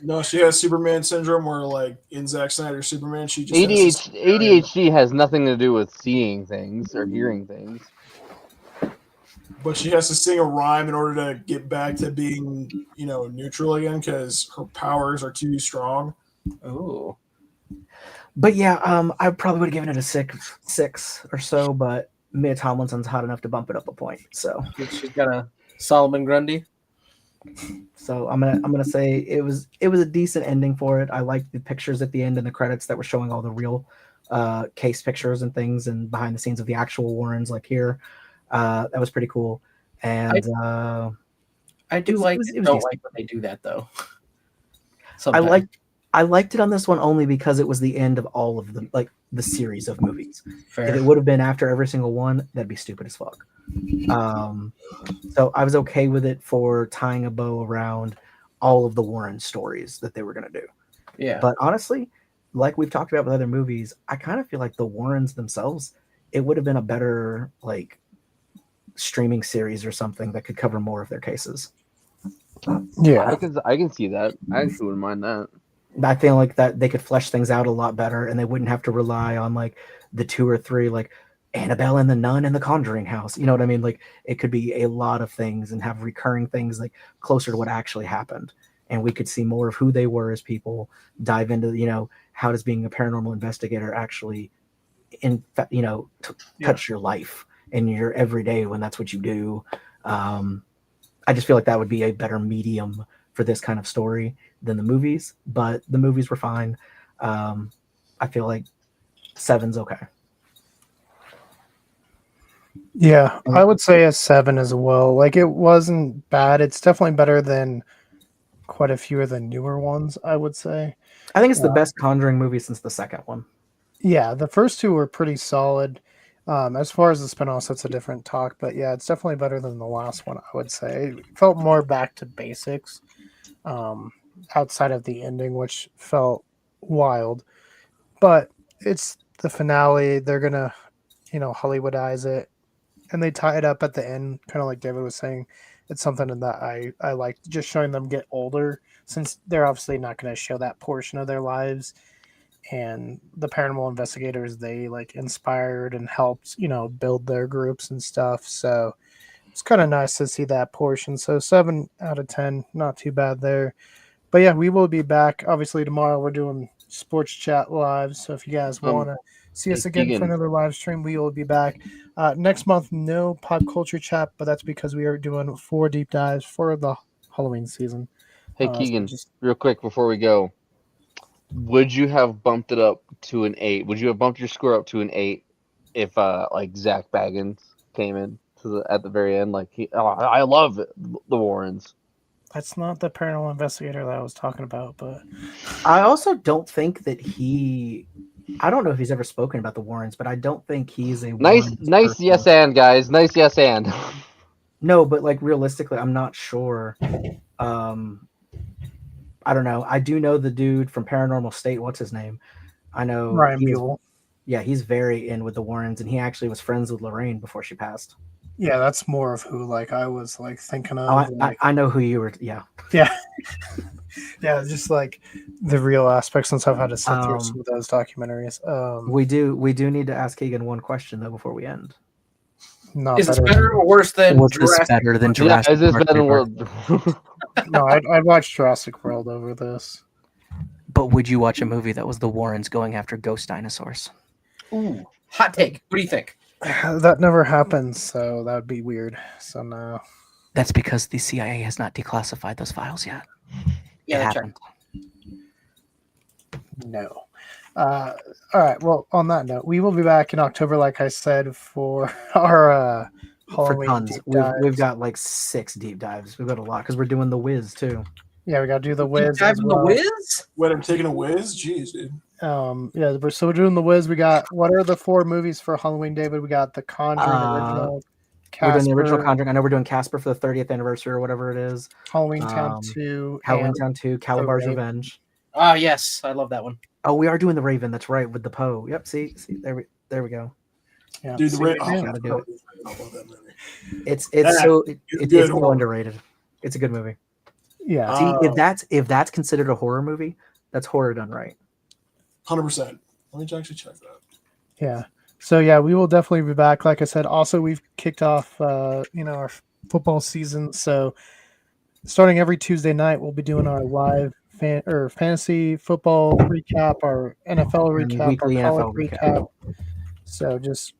D: No, she has Superman syndrome, where like in Zack Snyder's Superman, she just
B: ADHD has nothing to do with seeing things or hearing things.
D: But she has to sing a rhyme in order to get back to being, neutral again because her powers are too strong.
E: Oh.
C: But yeah, I probably would have given it a six or so, but Mia Tomlinson's hot enough to bump it up a point. So
E: she's got a Solomon Grundy.
C: So I'm gonna say it was a decent ending for it. I liked the pictures at the end and the credits that were showing all the real case pictures and things and behind the scenes of the actual Warrens, like here. That was pretty cool. And
E: I do like it. Don't like when they do that though.
C: Sometimes. I liked it on this one only because it was the end of all of them, like the series of movies.
E: Fair.
C: If it would have been after every single one, that'd be stupid as fuck. So I was okay with it for tying a bow around all of the Warren stories that they were going to do.
E: Yeah.
C: But honestly, like we've talked about with other movies, I kind of feel like the Warrens themselves, it would have been a better like streaming series or something that could cover more of their cases.
A: Yeah.
B: I can see that. I actually wouldn't mind that.
C: I feel like that they could flesh things out a lot better, and they wouldn't have to rely on like the 2 or 3 like Annabelle and the Nun and the Conjuring house. You know what I mean? Like it could be a lot of things and have recurring things like closer to what actually happened. And we could see more of who they were as people, dive into, how does being a paranormal investigator actually touch your life and your everyday when that's what you do. I just feel like that would be a better medium for this kind of story than the movies, but the movies were fine. I feel like 7's okay.
A: Yeah, I would say a 7 as well. Like it wasn't bad. It's definitely better than quite a few of the newer ones, I would say.
C: I think it's the best Conjuring movie since the second one.
A: Yeah, the first 2 were pretty solid. As far as the spinoffs, that's a different talk, but yeah, it's definitely better than the last one, I would say. It felt more back to basics, outside of the ending, which felt wild. But it's the finale. They're gonna, Hollywoodize it, and they tie it up at the end, kind of like David was saying. It's something that I like, just showing them get older, since they're obviously not going to show that portion of their lives. And the paranormal investigators, they like inspired and helped, build their groups and stuff. So it's kind of nice to see that portion. So 7 out of 10, not too bad there. But yeah, we will be back. Obviously tomorrow we're doing Sports Chat Live. So if you guys want to see us
B: Hey,
A: again for
B: Keegan.
A: another live stream. We will be back next month. No pop culture chat, but that's because we are doing 4 deep dives for the Halloween season.
B: Hey,
A: So
B: Keegan,
A: just
B: real quick before we go, would you have bumped it up to an 8? Would you have bumped your score up to an 8 if like Zach Baggins came in at the very end? Like I love it, the Warrens.
A: that's not the paranormal investigator that I was talking about, but
C: I also don't think that I don't know if he's ever spoken about the Warrens, but I don't think he's a
B: Nice
C: Warrens person.
B: yes and guys, nice yes and.
C: No, but like realistically, I'm not sure. I don't know. I do know the dude from Paranormal State. What's his name? I know
A: Ryan Buell.
C: Yeah, he's very in with the Warrens, and he actually was friends with Lorraine before she passed.
A: Yeah, that's more of who like I was like thinking of.
C: Oh,
A: like,
C: I know who you were. Yeah.
A: yeah, yeah, just like the real aspects since I've had to sit through some of those documentaries.
C: We do need to ask Keegan one question though before we end.
A: Not
E: Is this
A: better.
E: better or worse than
C: Was this
E: Jurassic?
C: better than
B: Yeah,
C: Jurassic
B: is this
C: Park
B: better than
C: Rebirth?
A: No, I'd watch Jurassic World over this.
F: But would you watch a movie that was the Warrens going after ghost dinosaurs?
E: Ooh, hot take. What do you think?
A: That never happens, so that would be weird. So no.
F: That's because the CIA has not declassified those files yet.
E: Yeah,
F: It
E: that's
F: happened.
A: No. All right. Well, on that note, we will be back in October, like I said, for our
C: For
A: Halloween
C: tons.
A: deep
C: We've
A: dives.
C: got like 6 deep dives. We've got a lot because we're doing the Wiz too.
A: Yeah, we got to do the
E: Deep
A: Wiz
E: dive
A: as
E: in
A: well.
E: the Wiz?
D: Wait, I'm taking a whiz? Jeez, dude.
A: Yeah, so we're doing the Wiz. We got what are the 4 movies for Halloween, David? We got the Conjuring original,
C: We're doing the original
A: Casper,
C: Conjuring. I know we're doing Casper for the 30th anniversary or whatever it is.
A: Halloween Town
C: Um,
A: 2,
C: Halloween
A: and
C: Town 2, Calabar's
A: Raven.
C: Revenge.
E: Ah, yes, I love that one.
C: Oh, we are doing the Raven. That's right, with the Poe. Yep. See, there we go.
A: yeah.
D: Dude, the
A: See,
D: Raven.
A: yeah.
C: Gotta do it.
D: I love that movie.
C: It's
D: That
C: so
D: is
C: it's
D: good
C: so
D: horror.
C: underrated. It's a good movie.
A: Yeah.
C: See, if that's considered a horror movie, that's horror done right.
D: 100%. Let me actually check that.
A: Yeah. So yeah, we will definitely be back. Like I said, also we've kicked off our football season. So starting every Tuesday night, we'll be doing our live fantasy football recap, our NFL
C: And
A: recap,
C: weekly
A: our college
C: NFL
A: recap. So just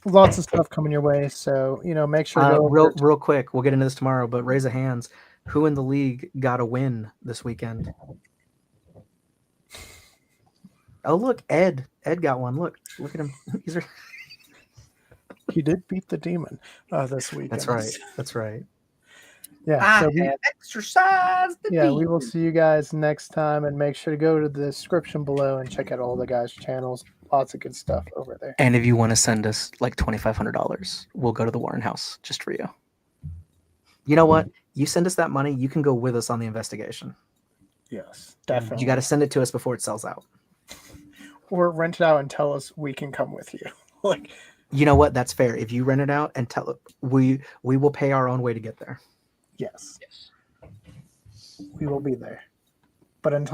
A: lots of stuff coming your way. So make sure to go
C: real quick. We'll get into this tomorrow, but raise of hands. Who in the league got a win this weekend? Oh, look, Ed. Ed got one. Look at him.
A: He did beat the demon this weekend.
C: That's right. That's right.
A: Yeah.
E: I
A: So
E: have exercised the
A: we will see you guys next time, and make sure to go to the description below and check out all the guys' channels. Lots of good stuff over there.
F: And if you want to send us like $2,500, we'll go to the Warren house just for you.
C: You know what? You send us that money, you can go with us on the investigation.
A: Yes, definitely.
C: You got to send it to us before it sells out.
A: Or rent it out and tell us we can come with you. Like,
C: You know what? That's fair. If you rent it out and tell it, we will pay our own way to get there.
A: yes, we will be there. But until